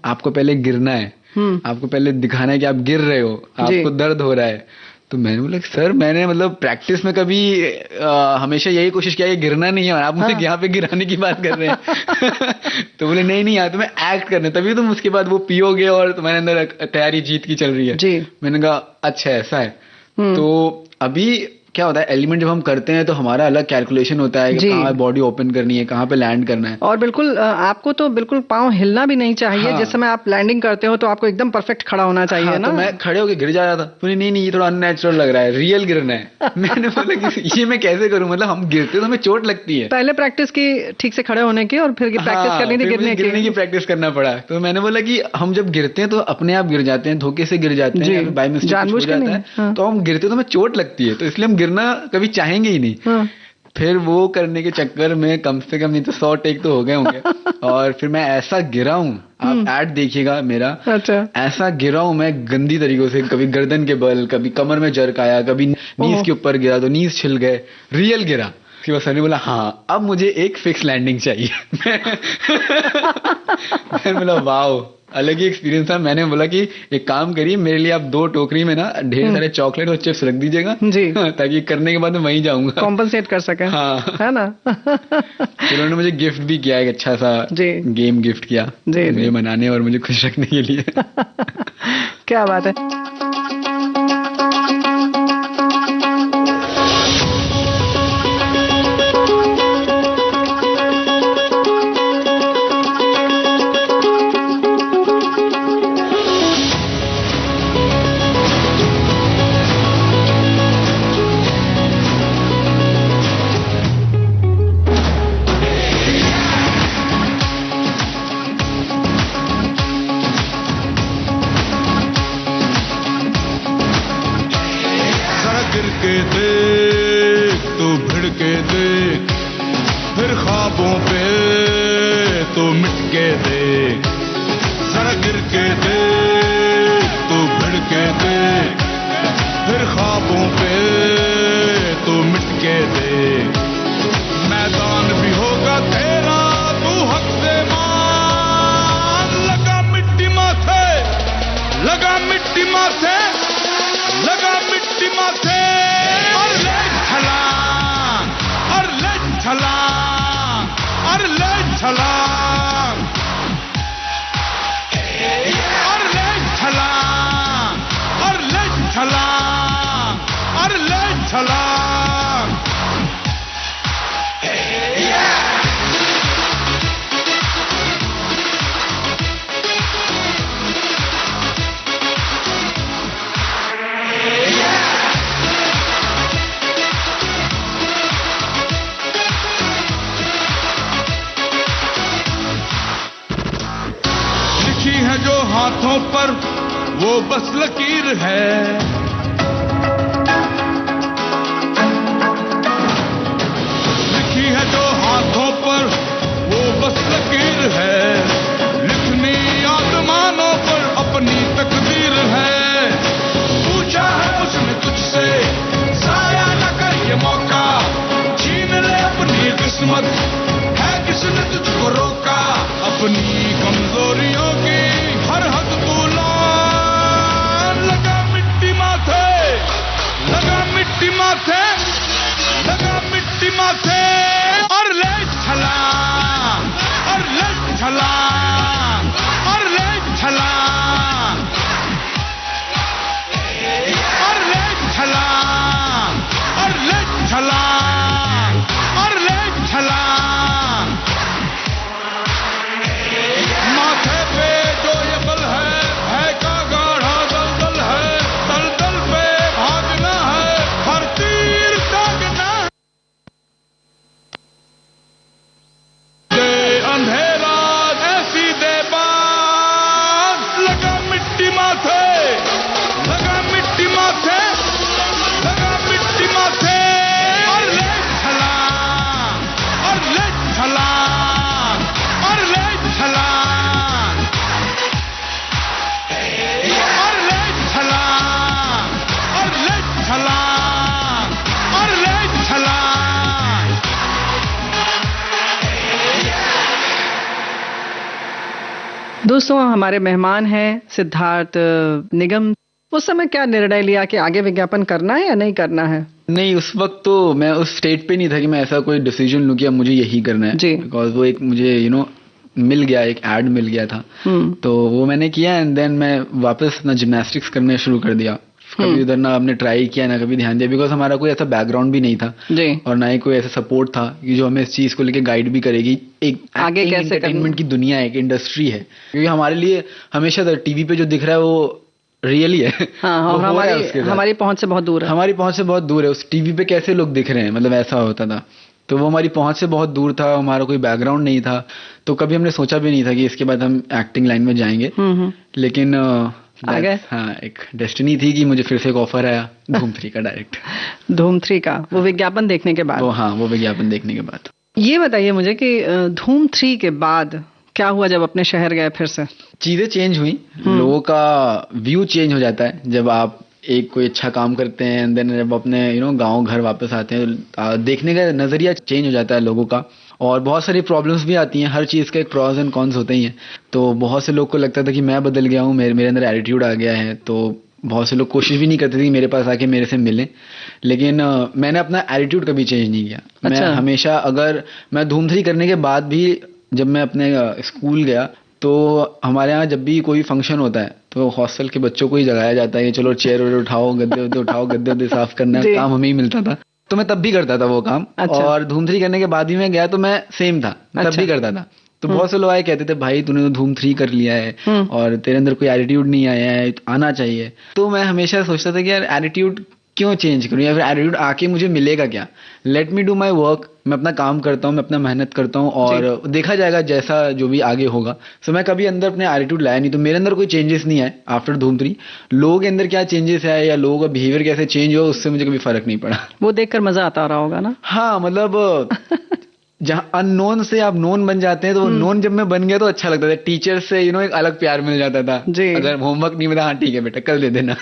आपको पहले गिरना है, आपको पहले दिखाना है कि आप गिर रहे हो, आपको दर्द हो रहा है। तो मैंने बोला सर मैंने मतलब प्रैक्टिस में कभी हमेशा यही कोशिश किया कि गिरना नहीं है, और आप मुझे यहाँ पे गिराने की बात कर रहे हैं। तो बोले नहीं यहाँ तो मैं एक्ट करने, तभी तुम उसके बाद वो पियोगे और तुम्हारे अंदर तैयारी जीत की चल रही है जी। मैंने कहा अच्छा ऐसा है। तो अभी क्या होता है, एलिमेंट जब हम करते हैं तो हमारा अलग कैलकुलेशन होता है कि कहाँ बॉडी ओपन करनी है, कहाँ पे लैंड करना है, और बिल्कुल आपको तो बिल्कुल पाँव हिलना भी नहीं चाहिए। जिस समय आप लैंडिंग करते हो तो आपको एकदम परफेक्ट खड़ा होना चाहिए ना। तो मैं खड़े होकर गिर जा रहा था, बोले नहीं ये थोड़ा अननेचुरल लग रहा है, रियल गिरना है। मैंने बोला कि ये मैं कैसे करूँ, मतलब हम गिरते तो हमें चोट लगती है। पहले प्रैक्टिस की ठीक से खड़े होने की, और फिर प्रैक्टिस करनी थी गिरने की प्रैक्टिस करना पड़ा। तो मैंने बोला कि हम जब गिरते हैं तो अपने आप गिर जाते हैं, धोखे से गिर जाते हैं, बाय मिस्टेक हो जाता है, तो हम गिरते तो हमें चोट लगती है, तो इसलिए हम गिरना कभी चाहेंगे ही नहीं। फिर वो करने के चक्कर में कम से कम नहीं तो 100 टेक तो हो गए होंगे। और फिर मैं ऐसा गिरा हूँ, आप ऐड देखिएगा मेरा। अच्छा। ऐसा गिरा हूँ मैं गंदी तरीकों से, कभी गर्दन के बल, कभी कमर में जर्क आया, कभी नीज के ऊपर गिरा तो नीज छिल गए, रियल गिरा। फिर सर ने बोला हाँ अब मुझे एक फिक्स लैंडिंग चाहिए। मैंने बोला वाओ, अलग ही एक्सपीरियंस था। मैंने बोला कि एक काम करिए, मेरे लिए आप 2 टोकरी में ना ढेर सारे चॉकलेट और चिप्स रख दीजिएगा जी, ताकि करने के बाद मैं वहीं जाऊंगा, कॉम्पनसेट कर सके। हाँ है ना। फिर उन्होंने मुझे गिफ्ट भी किया, एक अच्छा सा गेम गिफ्ट किया मुझे मनाने और मुझे खुश रखने के लिए। क्या बात है। के देख, जरा गिर के देख, तू भिड़ के देख, फिर ख्वाबों पे तू मिट के देख, मैदान भी होगा तेरा, तू हक से मान, लगा मिट्टी माथे, लगा मिट्टी माथे, लगा मिट्टी माथे, और ले छलांग, और ले छलांग, और ले छलांग, और ले छलांग, और ले छलांग, और ले छलांग। लिखी है जो हाथों पर वो बस लकीर है, लिखी है जो हाथों पर वो बस लकीर है, लिखनी आसमानों पर अपनी तकदीर है, पूछा है उसने तुझसे साया न कर ये मौका, छीन ले अपनी किस्मत, है किसने तुझको रोका, अपनी कमजोरियों की हर हद तू लान, लगा मिट्टी माथे, लगा मिट्टी माथे, लगा मिट्टी माथे, और ले छलांग, और ले छलांग, और ले छलांग, और ले छलांग, और ले छलांग, और ले छलांग, माथे पे जो ये बल है का गाढ़ा दलदल है, दलदल पे भागना है, हर तीर दागना है, दे अंधेरा ऐसी दे बात, लगा मिट्टी माथे, लगा मिट्टी माथे, लगा मिट्टी माथे, और ले छलांग, और ले छलांग, और ले छलांग, और ले छलांग, और ले छलांग, और ले छलांग। दोस्तों, हमारे मेहमान हैं सिद्धार्थ निगम। उस समय क्या निर्णय लिया कि आगे विज्ञापन करना है या नहीं करना है? नहीं, उस वक्त तो मैं उस स्टेट पे नहीं था कि मैं ऐसा कोई डिसीजन लूं कि अब मुझे यही करना है, जी। बिकॉज वो एक मुझे मिल गया, एक एड मिल गया था, तो वो मैंने किया, एंड देन मैं वापस अपना जिम्नास्टिक्स करना शुरू कर दिया। कभी उधर ना हमने ट्राई किया ना कभी ध्यान दिया, बिकॉज हमारा कोई ऐसा बैकग्राउंड भी नहीं था, जी। और ना ही कोई ऐसा सपोर्ट था कि जो हमें इस चीज को लेके गाइड भी करेगी। एक आगे कैसे एंटरटेनमेंट की दुनिया है, एक इंडस्ट्री है, क्योंकि हमारे लिए हमेशा टीवी पे जो दिख रहा है वो रियल ही है। हाँ, वो और हो रहा है उसके साथ। हमारी पहुंच से बहुत दूर है। हमारी पहुंच से बहुत दूर है। उस टीवी पे कैसे लोग दिख रहे हैं, मतलब ऐसा होता था, तो वो हमारी पहुंच से बहुत दूर था, हमारा कोई बैकग्राउंड नहीं था, तो कभी हमने सोचा भी नहीं था कि इसके बाद हम एक्टिंग लाइन में जाएंगे। लेकिन आ गए। हाँ, एक डेस्टिनी थी कि मुझे फिर से एक ऑफर आया धूम 3 का डायरेक्ट। धूम 3 का वो विज्ञापन देखने के बाद? वो विज्ञापन देखने के बाद। ये बताइए मुझे कि धूम 3 के बाद क्या हुआ जब अपने शहर गए फिर से? चीजें चेंज हुई, लोगों का व्यू चेंज हो जाता है जब आप एक कोई अच्छा काम करते हैं, एंड देन जब अपने गांव घर वापस आते हैं, देखने का नजरिया चेंज हो जाता है लोगों का, और बहुत सारी प्रॉब्लम्स भी आती हैं। हर चीज का एक प्रॉस एंड कॉन्स होते ही हैं। तो बहुत से लोग को लगता था कि मैं बदल गया हूँ, मेरे अंदर एटीट्यूड आ गया है, तो बहुत से लोग कोशिश भी नहीं करते थे कि मेरे पास आके मेरे से मिलें, लेकिन मैंने अपना एटीट्यूड कभी चेंज नहीं किया। अच्छा। मैं हमेशा, अगर मैं धूम 3 करने के बाद भी जब मैं अपने स्कूल गया, तो हमारे यहाँ जब भी कोई फंक्शन होता है तो हॉस्टल के बच्चों को ही जगाया जाता है कि चलो चेयर उठाओ, गद्दे उठाओ, गद्दे साफ करना है, काम हमें ही मिलता था, तो मैं तब भी करता था वो काम। अच्छा। और धूम 3 करने के बाद भी मैं गया तो मैं सेम था, मैं तब भी करता था। तो बहुत से लोग आए कहते थे भाई तूने तो धूम 3 कर लिया है और तेरे अंदर कोई एटीट्यूड नहीं आया है, आना चाहिए। तो मैं हमेशा सोचता था कि यार एटीट्यूड क्यों चेंज करूं, या फिर एटीट्यूड आके मुझे मिलेगा क्या। Let me do my work, मैं अपना काम करता हूँ, मैं अपना मेहनत करता हूँ, और देखा जाएगा जैसा जो भी आगे होगा। सो मैं कभी अंदर अपने एटीट्यूड लाया नहीं, तो मेरे अंदर कोई चेंजेस नहीं आए आफ्टर धूम 3। लोगों के अंदर क्या चेंजेस आए या लोगों का बिहेवियर कैसे चेंज हो, उससे मुझे कभी फर्क नहीं पड़ा। वो देखकर मजा आता रहा होगा ना? हाँ, मतलब जहाँ अननोन से आप नोन बन जाते हैं, तो नोन जब मैं बन गया तो अच्छा लगता था। टीचर से एक अलग प्यार मिल जाता था जी। अगर होमवर्क नहीं मिला, हाँ ठीक है बेटा कल दे देना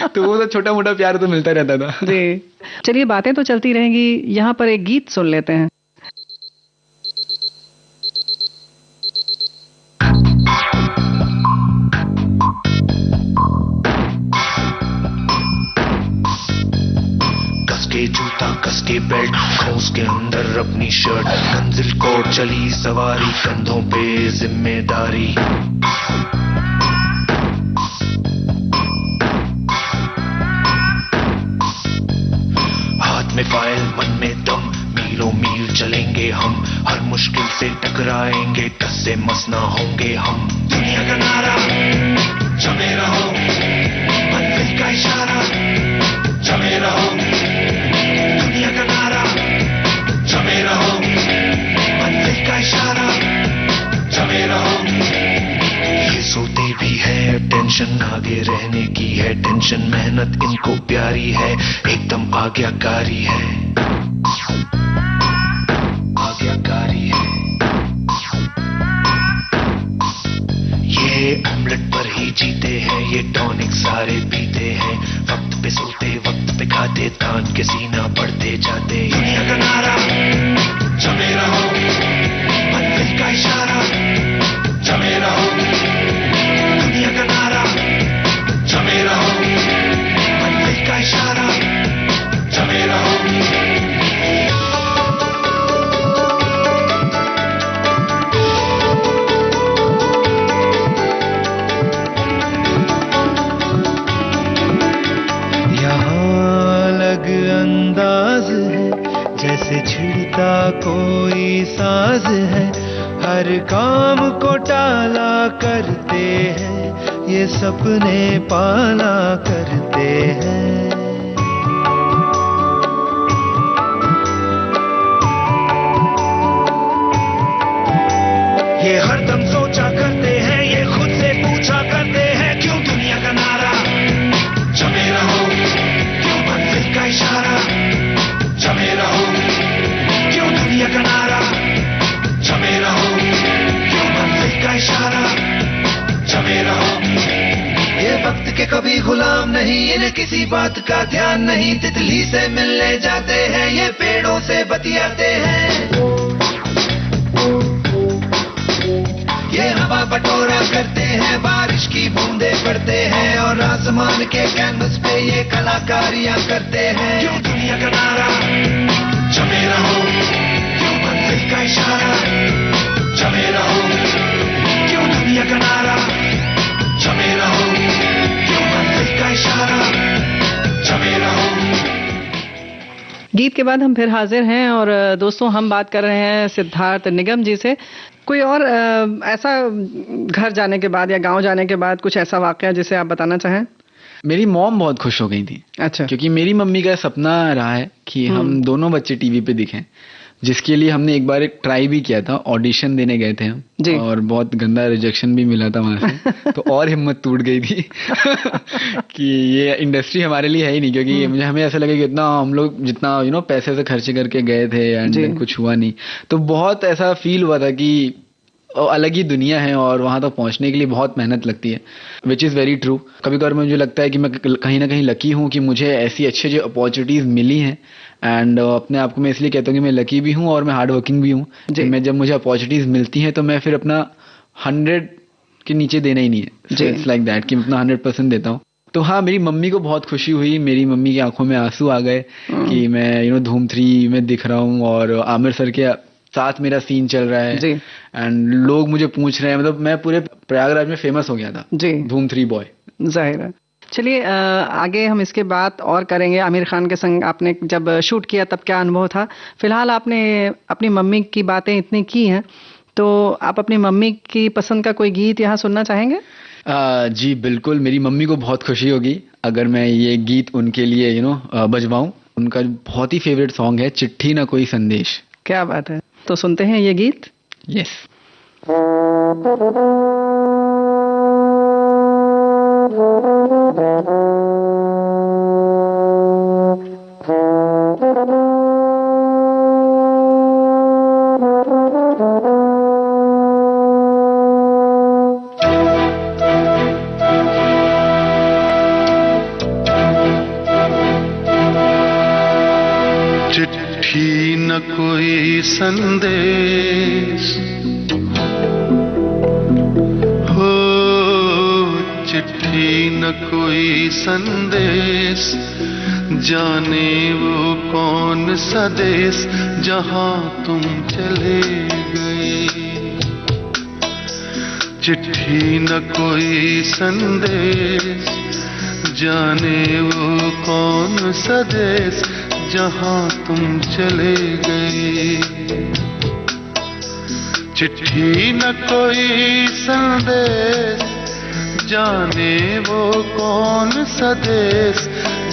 तो वो तो छोटा मोटा प्यार तो मिलता रहता था। जी, चलिए बातें तो चलती रहेंगी, यहाँ पर एक गीत सुन लेते हैं। कसके जूता कसके बेल्ट, खोस के अंदर अपनी शर्ट, मंजिल को चली सवारी, कंधों पे जिम्मेदारी। हाथ में फाइल मन में दम, मीलों मील चलेंगे हम, हर मुश्किल से टकराएंगे, टस से मस ना होंगे हम। दुनिया का नारा जमे रहो, मंजिल का इशारा जमे रहो, दुनिया का नारा जमे रहो, मंजिल का इशारा जमे रहो। ये सोते भी है टेंशन आगे रहने की है, टेंशन मेहनत इनको प्यारी है, एकदम आज्ञाकारी है, आज्ञाकारी है। ये ऑमलेट पर ही जीते हैं, ये टॉनिक सारे पीते हैं, वक्त पे सोते वक्त पे खाते, तान के सीना बढ़ते जाते। दुनिया का नारा जमे रहो, मंजिल का इशारा जमे रहो, दुनिया का नारा जमे रहो, मंजिल का इशारा जमे रहो। अंदाज है जैसे छिड़ता कोई साज है, हर काम को टाला करते हैं, ये सपने पाला करते हैं। ये हरदम सोचा करते हैं, ये खुद से पूछा करते हैं, क्यों दुनिया का नारा जमे रहो, क्यों मंजिल का इशारा जमे रहो, क्यों दुनिया का नारा जमे रहो, क्यों मंजिल का इशारा जमे रहो। ये वक्त के कभी गुलाम नहीं, इन्हें किसी बात का ध्यान नहीं, तितली से मिलने जाते हैं, ये पेड़ों से बतियाते हैं, ये हवा बटोरा करते हैं, बारिश की बूंदे पड़ते हैं, और आसमान के कैनवस पे ये कलाकारियां करते हैं। क्यों दुनिया का नारा जमे रहो, क्यों मंजिल का इशारा जमे रहो, क्यों दुनिया का नारा जमे रहो, क्यों मंजिल का इशारा जमे रहो। गीत के बाद हम फिर हाजिर हैं, और दोस्तों हम बात कर रहे हैं सिद्धार्थ निगम जी से। कोई और ऐसा घर जाने के बाद या गांव जाने के बाद कुछ ऐसा वाकया जिसे आप बताना चाहें? मेरी मॉम बहुत खुश हो गई थी। अच्छा। क्योंकि मेरी मम्मी का सपना रहा है कि हम दोनों बच्चे टीवी पे दिखें, जिसके लिए हमने एक बार ट्राई भी किया था, ऑडिशन देने गए थे हम जी। और बहुत गंदा रिजेक्शन भी मिला था वहां से तो और हिम्मत टूट गई थी कि ये इंडस्ट्री हमारे लिए है ही नहीं, क्योंकि मुझे हमें ऐसा लगे कि इतना हम लोग जितना पैसे से खर्च करके गए थे एंड कुछ हुआ नहीं, तो बहुत ऐसा फील हुआ था कि अलग ही दुनिया है और वहां तक पहुंचने के लिए बहुत मेहनत लगती है, विच इज़ वेरी ट्रू। कभी कभार मुझे लगता है कि मैं कहीं ना कहीं लकी हूँ कि मुझे ऐसी अच्छी जो अपॉर्चुनिटीज़ मिली हैं, एंड अपने आप को मैं इसलिए कहता हूँ कि मैं लकी भी हूँ और मैं हार्ड वर्किंग भी हूँ। मैं जब मुझे अपॉर्चुनिटीज़ मिलती हैं तो मैं फिर अपना 100 के नीचे देना ही नहीं है, इट्स लाइक दैट कि मैं अपना 100% देता हूँ। तो हाँ, मेरी मम्मी को बहुत खुशी हुई, मेरी मम्मी की आंखों में आंसू आ गए कि मैं धूम 3 में दिख रहा हूँ और आमिर सर के साथ मेरा सीन चल रहा है एंड लोग मुझे पूछ रहे हैं, मतलब मैं पूरे प्रयागराज में फेमस हो गया था धूम 3 बॉय। जाहिर है। चलिए आगे हम इसके बात और करेंगे। आमिर खान के संग आपने जब शूट किया तब क्या अनुभव था? फिलहाल आपने अपनी मम्मी की बातें इतनी की हैं, तो आप अपनी मम्मी की पसंद का कोई गीत यहाँ सुनना चाहेंगे? जी बिल्कुल, मेरी मम्मी को बहुत खुशी होगी अगर मैं ये गीत उनके लिए बजवाऊं। उनका बहुत ही फेवरेट सॉन्ग है चिट्ठी ना कोई संदेश। क्या बात है, तो सुनते हैं ये गीत। यस। न कोई संदेश, जाने वो कौन सा देश जहां तुम चले गए। चिट्ठी न कोई संदेश, जाने वो कौन सा देश जहां तुम चले गए। चिट्ठी न कोई संदेश, जाने वो कौन सा देश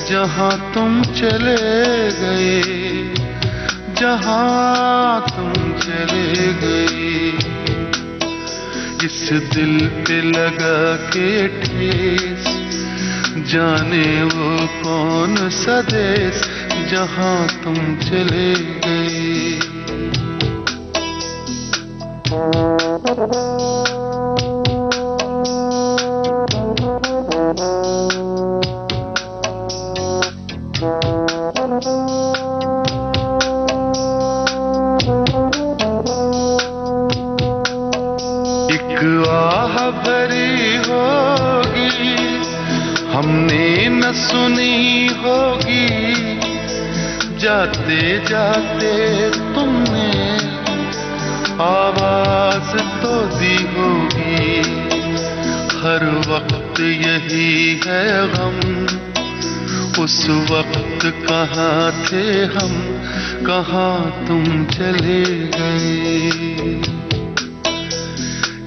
जहां तुम चले गए, जहां तुम चले गए। इस दिल पे लगा के ठेस, जाने वो कौन सा देश जहां तुम चले गए। एक आह भरी होगी, हमने न सुनी होगी, जाते जाते तुमने आवाज तो दी होगी। हर वक्त यही है गम, उस वक्त कहाँ थे हम, कहाँ तुम चले गए।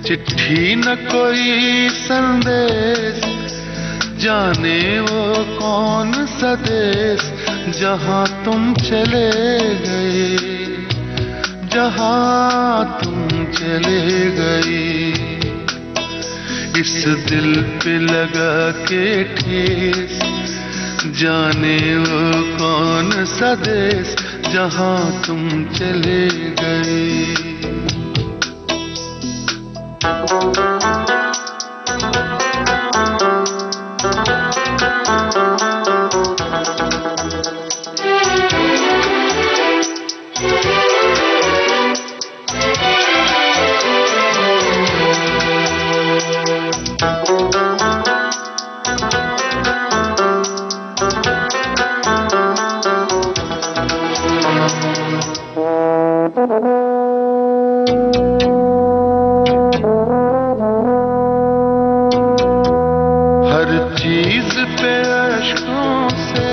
चिट्ठी न कोई संदेश, जाने वो कौन सा देश जहां तुम चले गए, जहां तुम चले गए। इस दिल पे लगा के ठेस, जाने वो कौन सा देश जहां तुम चले गए। हर चीज पे अश्कों से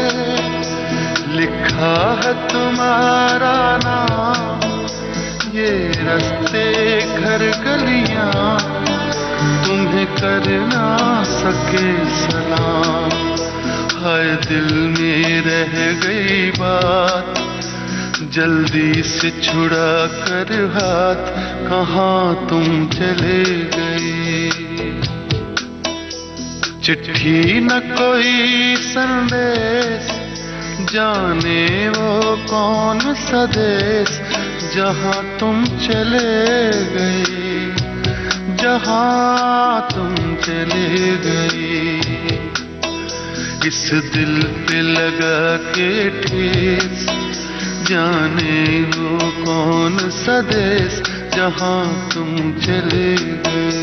लिखा है तुम्हारा नाम, ये रास्ते घर गलियां तुम्हें कर ना सके सलाम। हाय दिल में रह गई बात, जल्दी से छुड़ा कर हाथ, कहाँ तुम चले गए। चिट्ठी न कोई संदेश, जाने वो कौन सा देश जहां तुम चले गए, जहां तुम चले गए। इस दिल पे लगा के ठेस, जाने वो कौन सा देश जहां तुम चले गए।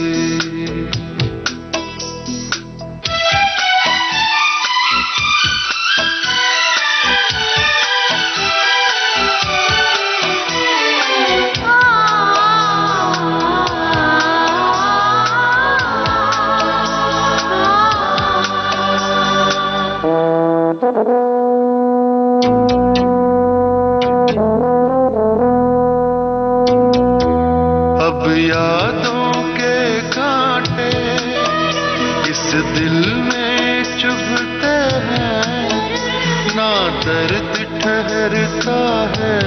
अब यादों के कांटे इस दिल में चुभते हैं, ना दर्द ठहरता है,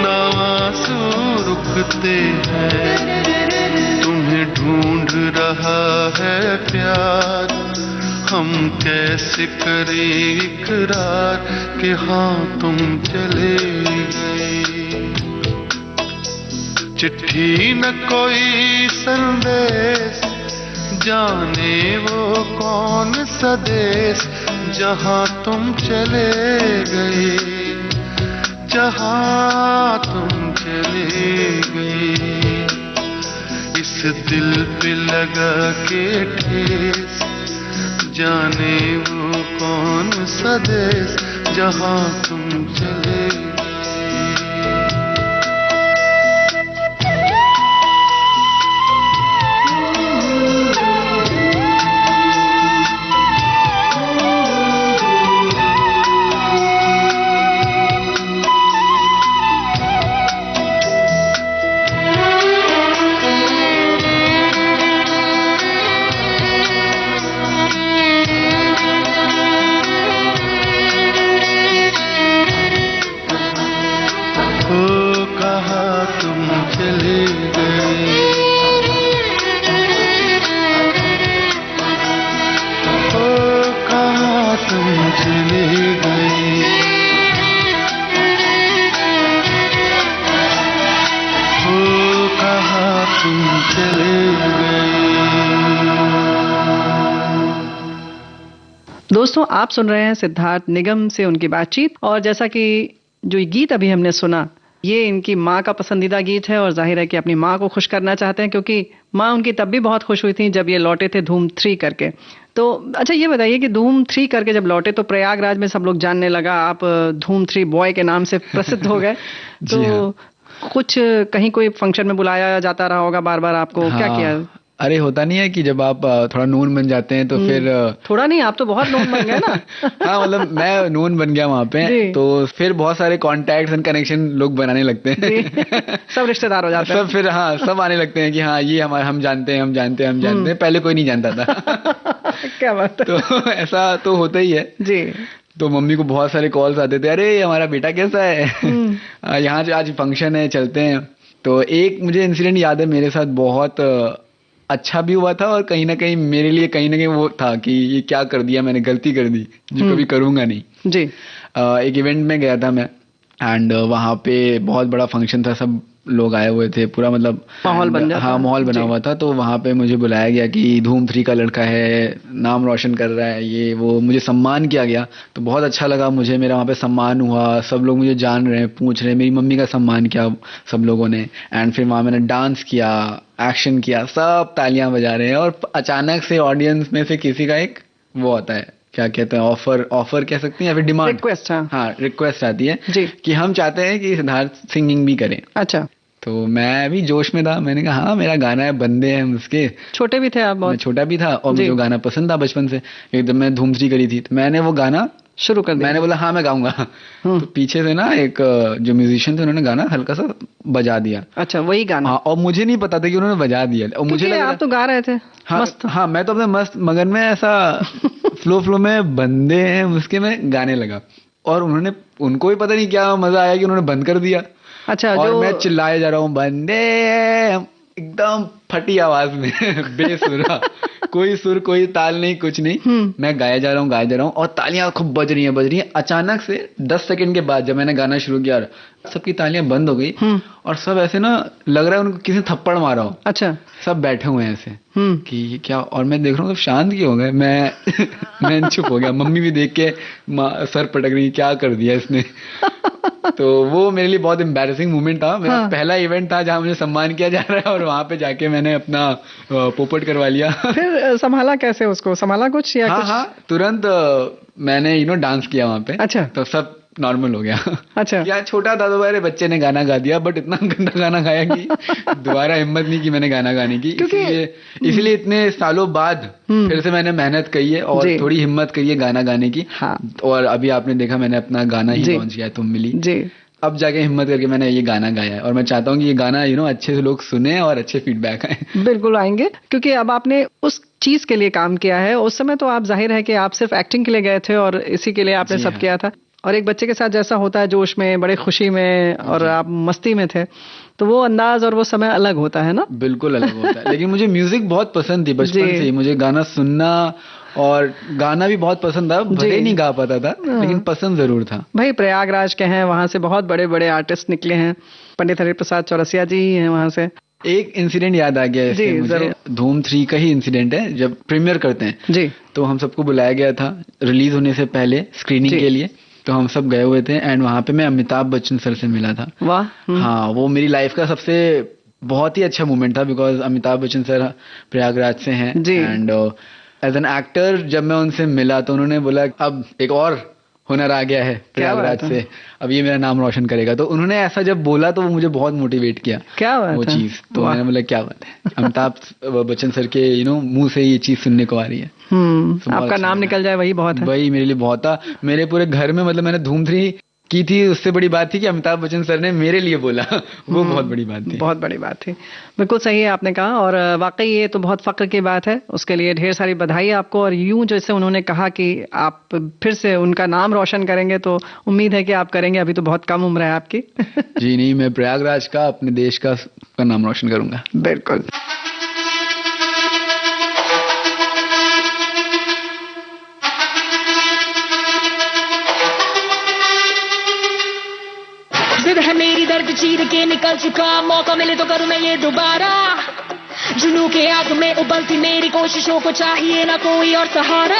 ना आंसू रुकते हैं। तुम्हें ढूंढ रहा है प्यार, हम कैसे करें इकरार कि हाँ तुम चले गए। चिट्ठी न कोई संदेश, जाने वो कौन सा देश जहां तुम चले गए, जहां तुम चले गए। इस दिल पे लगा के ठेस, जाने वो कौन सा देश जहाँ तुम चले गए। दोस्तों, आप सुन रहे हैं सिद्धार्थ निगम से उनकी बातचीत। और जैसा कि जो ये गीत अभी हमने सुना, ये इनकी माँ का पसंदीदा गीत है और जाहिर है कि अपनी माँ को खुश करना चाहते हैं, क्योंकि माँ उनकी तब भी बहुत खुश हुई थी जब ये लौटे थे धूम 3 करके। तो अच्छा, ये बताइए कि धूम 3 करके जब लौटे तो प्रयागराज में सब लोग जानने लगा, आप धूम 3 बॉय के नाम से प्रसिद्ध हो गए। तो कुछ कहीं कोई फंक्शन में बुलाया जाता रहा होगा बार बार आपको, क्या किया? अरे होता नहीं है कि जब आप थोड़ा नून बन जाते हैं तो फिर थोड़ा नहीं, आप तो बहुत नून बन गए ना। हाँ, मतलब मैं नून बन गया वहाँ पे, तो फिर बहुत सारे कॉन्टैक्ट्स एंड कनेक्शन लोग बनाने लगते हैं। सब रिश्तेदार हो जाते हैं। सब फिर हाँ, सब आने लगते हैं कि हाँ ये हमारे हम जानते हैं। पहले कोई नहीं जानता था। क्या बात है। तो ऐसा तो होता ही है जी। तो मम्मी को बहुत सारे कॉल्स आते थे, अरे हमारा बेटा कैसा है, यहाँ आज फंक्शन है, चलते हैं। तो एक मुझे इंसिडेंट याद है मेरे साथ, बहुत अच्छा भी हुआ था और कहीं ना कहीं मेरे लिए कहीं ना कहीं वो था कि ये क्या कर दिया मैंने, गलती कर दी जो कभी करूंगा नहीं। जी। एक इवेंट में गया था मैं, एंड वहाँ पे बहुत बड़ा फंक्शन था, सब लोग आए हुए थे, पूरा मतलब माहौल बन जाता। हाँ, माहौल बना हुआ था। तो वहाँ पे मुझे बुलाया गया कि धूम 3 का लड़का है, नाम रोशन कर रहा है, ये वो, मुझे सम्मान किया गया। तो बहुत अच्छा लगा मुझे, मेरा वहाँ पे सम्मान हुआ, सब लोग मुझे जान रहे हैं, पूछ रहे हैं, मेरी मम्मी का सम्मान किया सब लोगों ने। एंड फिर वहाँ मैंने डांस किया, एक्शन किया, सब तालियां बजा रहे हैं। और अचानक से ऑडियंस में से किसी का एक वो आता है, क्या कहते हैं, ऑफर कह सकते हैं या फिर डिमांड, रिक्वेस्ट। हाँ, रिक्वेस्ट आती है जी कि हम चाहते हैं कि सिद्धार्थ सिंगिंग भी करें। अच्छा। तो मैं भी जोश में था, मैंने कहा हाँ मेरा गाना है, बंदे हैं उसके। छोटे भी थे आप बहुत? मैं छोटा भी था और मुझे गाना पसंद था बचपन से। एकदम मैं धूम 3 करी थी तो मैंने वो गाना शुरू कर दिया। मैंने बोला हाँ मैं गाऊंगा। तो पीछे से ना एक जो म्यूजिशियन थे, उन्होंने गाना हल्का सा बजा दिया। अच्छा, वही गाना? हाँ, और मुझे नहीं पता था कि उन्होंने बजा दिया, और मुझे लगा आप तो गा रहे थे। हाँ, मस्त। हाँ, मैं तो अपने मस्त मगन में ऐसा फ्लो में बंदे हैं उसके में गाने लगा, और उनको भी पता नहीं क्या मजा आया कि उन्होंने बंद कर दिया। अच्छा, और मैं चिल्लाए जा रहा हूँ बंदे, एकदम फटी आवाज में बेसुरा, कोई सुर कोई ताल नहीं, कुछ नहीं। मैं गाया जा रहा हूँ और तालियां खूब बज रही हैं। अचानक से 10 सेकंड के बाद जब मैंने गाना शुरू किया, सबकी तालियां बंद हो गई और सब ऐसे ना लग रहा है उनको किसी ने थप्पड़ मारा हो। अच्छा। सब बैठे हुए हैं ऐसे कि क्या, और मैं देख रहा हूँ सब शांत क्यों हो गए। मैं चुप हो गया। मम्मी भी देख के सर पटक रही, क्या कर दिया इसने। तो वो मेरे लिए बहुत एम्बैरेसिंग मोमेंट था। मेरा पहला इवेंट था जहाँ मुझे सम्मान किया जा रहा है, और वहां पे जाके मैंने अपना पोपट करवा लिया। फिर संभाला कैसे उसको? संभाला कुछ या कुछ? हाँ, तुरंत मैंने डांस किया वहां पे। अच्छा। तो सब नॉर्मल हो गया। अच्छा। यार छोटा था तो मेरे बच्चे ने गाना गा दिया, बट इतना गंदा गाना गाया कि दोबारा हिम्मत नहीं की मैंने गाना गाने की। इसलिए इतने सालों बाद फिर से मैंने मेहनत करी है और थोड़ी हिम्मत करी है गाना गाने की। हाँ। और अभी आपने देखा मैंने अपना गाना ही लॉन्च किया, तुम मिली। जी। अब जाके हिम्मत करके मैंने ये गाना गाया है, और मैं चाहता हूँ कि ये गाना अच्छे से लोग सुने और अच्छे फीडबैक आए। बिल्कुल आएंगे, क्योंकि अब आपने उस चीज के लिए काम किया है। उस समय तो आप जाहिर है कि आप सिर्फ एक्टिंग के लिए गए थे और इसी के लिए आपने सब किया था। और एक बच्चे के साथ जैसा होता है, जोश में, बड़े खुशी में, और आप मस्ती में थे, तो वो अंदाज और वो समय अलग होता है ना। बिल्कुल अलग होता है। लेकिन मुझे म्यूजिक बहुत पसंद थी बचपन से ही। मुझे गाना सुनना और गाना भी बहुत पसंद था। भले नहीं गा पाता था, लेकिन पसंद जरूर था। भाई प्रयागराज के हैं, वहां से बहुत बड़े बड़े आर्टिस्ट निकले हैं। पंडित हरिप्रसाद चौरसिया जी हैं वहां से। एक इंसिडेंट याद आ गया इससे मुझे, धूम 3 का ही इंसिडेंट है। जब प्रीमियर करते हैं जी, तो हम सबको बुलाया गया था रिलीज होने से पहले स्क्रीनिंग के लिए। तो हम सब गए हुए थे, एंड वहां पे मैं अमिताभ बच्चन सर से मिला था। वाह। हाँ, वो मेरी लाइफ का सबसे बहुत ही अच्छा मोमेंट था, बिकॉज अमिताभ बच्चन सर प्रयागराज से हैं। एंड एज एन एक्टर जब मैं उनसे मिला तो उन्होंने बोला अब एक और हुनर आ गया है प्रयागराज से, अब ये मेरा नाम रोशन करेगा। तो उन्होंने ऐसा जब बोला तो वो मुझे बहुत मोटिवेट किया। क्या बात वो है? चीज तो मैंने बोला क्या बात है, अमिताभ बच्चन सर के मुंह से ये चीज सुनने को आ रही है। आपका नाम निकल जाए वही बहुत है। वही मेरे लिए बहुत था। मेरे पूरे घर में मतलब मैंने धूम 3 की थी, उससे बड़ी बात थी कि अमिताभ बच्चन सर ने मेरे लिए बोला वो बहुत बड़ी बात थी। बहुत बड़ी बात थी, बिल्कुल सही है आपने कहा। और वाकई ये तो बहुत फक्र की बात है, उसके लिए ढेर सारी बधाई आपको। और यूं जैसे उन्होंने कहा कि आप फिर से उनका नाम रोशन करेंगे, तो उम्मीद है कि आप करेंगे। अभी तो बहुत कम उम्र है आपकी। जी नहीं, मैं प्रयागराज का, अपने देश का नाम रोशन करूंगा। बिल्कुल। है मेरी दर्द चीर के निकल चुका, मौका मिले तो करूं मैं ये दोबारा। जुनू के आग में उबलती मेरी कोशिशों को चाहिए ना कोई और सहारा।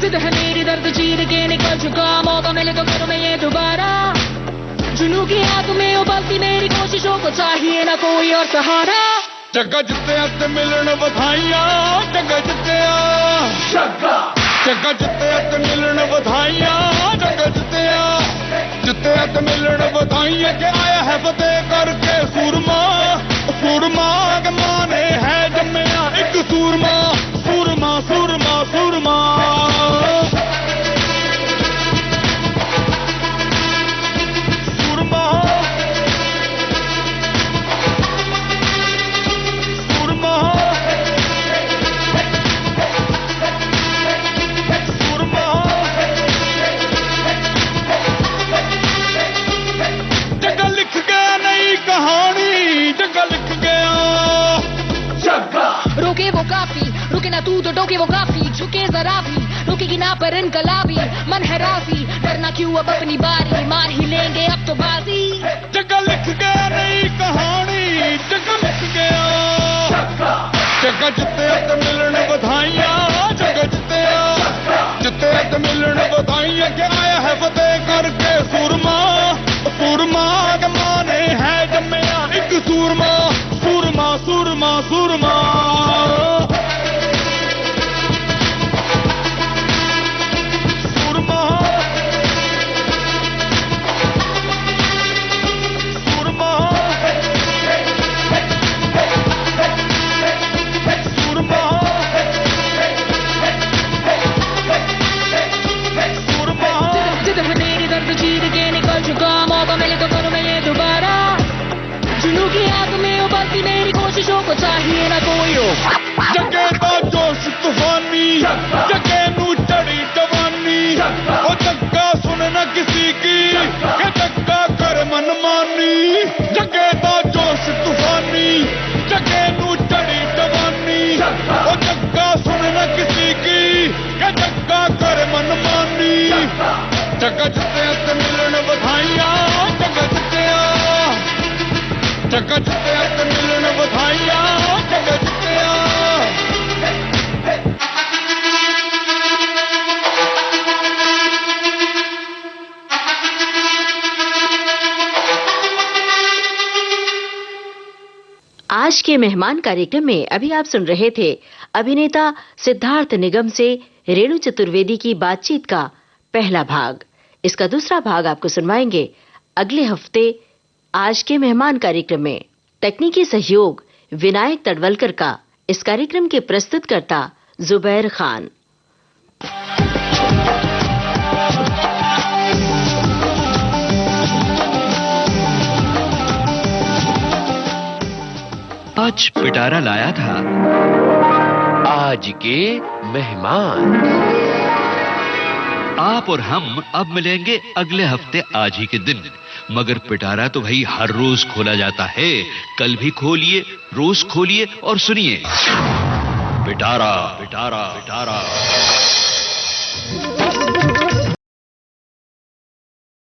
जिद है मेरी दर्द चीर के निकल चुका, मौका मिले तो करूं मैं ये दोबारा। जुनू की आग में उबलती मेरी कोशिशों को चाहिए ना कोई और सहारा। जग्गा जित्तिया ते मिलन बधाइयां, जग्गा जित्तिया, जग्गा जित्तिया ते मिलन बधाइयां, जग्गा जित्तिया, जित्तिया ते मिलन बधाइयां के आया है फतेह करके सूरमा। सूरमा के माने है जम्मिया एक सूरमा, सूरमा सूरमा सूरमा। रोके वो काफी, रुके ना तू तो टोके वो काफी, झुके जरा भी, रुकेगी ना पर इनकलाबी। मन है राजी, डरना क्यों अब अपनी बारी, मार ही लेंगे अब तो बाजी। जग्गा लिख गया नई कहानी, जग्गा लिख गया, जग्गा जित्तिया ते मिलन बधाइयां, जग्गा जित्तिया, जित्तिया ते मिलन बधाइयां के आया है फतेह करके सूरमा। सूरमा के माने है जम्मिया एक सूरमा, सूरमा सूरमा सूरमा। मौका मिले तो करूं मैं ये दोबारा। जुनू की आग में उबलती मेरी कोशिशों को चाहिए ना कोई और। जगे दा जोश तूफानी, जगे नू चढ़ी जवानी, ओ जग्गा सुन न किसी की, के जग्गा कर मनमानी। जगे दा जोश तूफानी, जगे नू चढ़ी जवानी, ओ जग्गा सुन न किसी की, के जग्गा कर मनमानी। जग्गा जित्तिया ते मिलन बधाइयां, जग्गा जित्तिया, जग्गा जित्तिया ते मिलन बधाइयां, जग्गा जित्तिया। आज के मेहमान कार्यक्रम में अभी आप सुन रहे थे अभिनेता सिद्धार्थ निगम से रेणु चतुर्वेदी की बातचीत का पहला भाग। इसका दूसरा भाग आपको सुनवाएंगे अगले हफ्ते आज के मेहमान कार्यक्रम में। तकनीकी सहयोग विनायक तडवलकर का। इस कार्यक्रम के प्रस्तुतकर्ता जुबैर खान। आज पिटारा लाया था आज के मेहमान। आप और हम अब मिलेंगे अगले हफ्ते आज ही के दिन, मगर पिटारा तो भाई हर रोज खोला जाता है। कल भी खोलिए, रोज खोलिए और सुनिए पिटारा पिटारा पिटारा।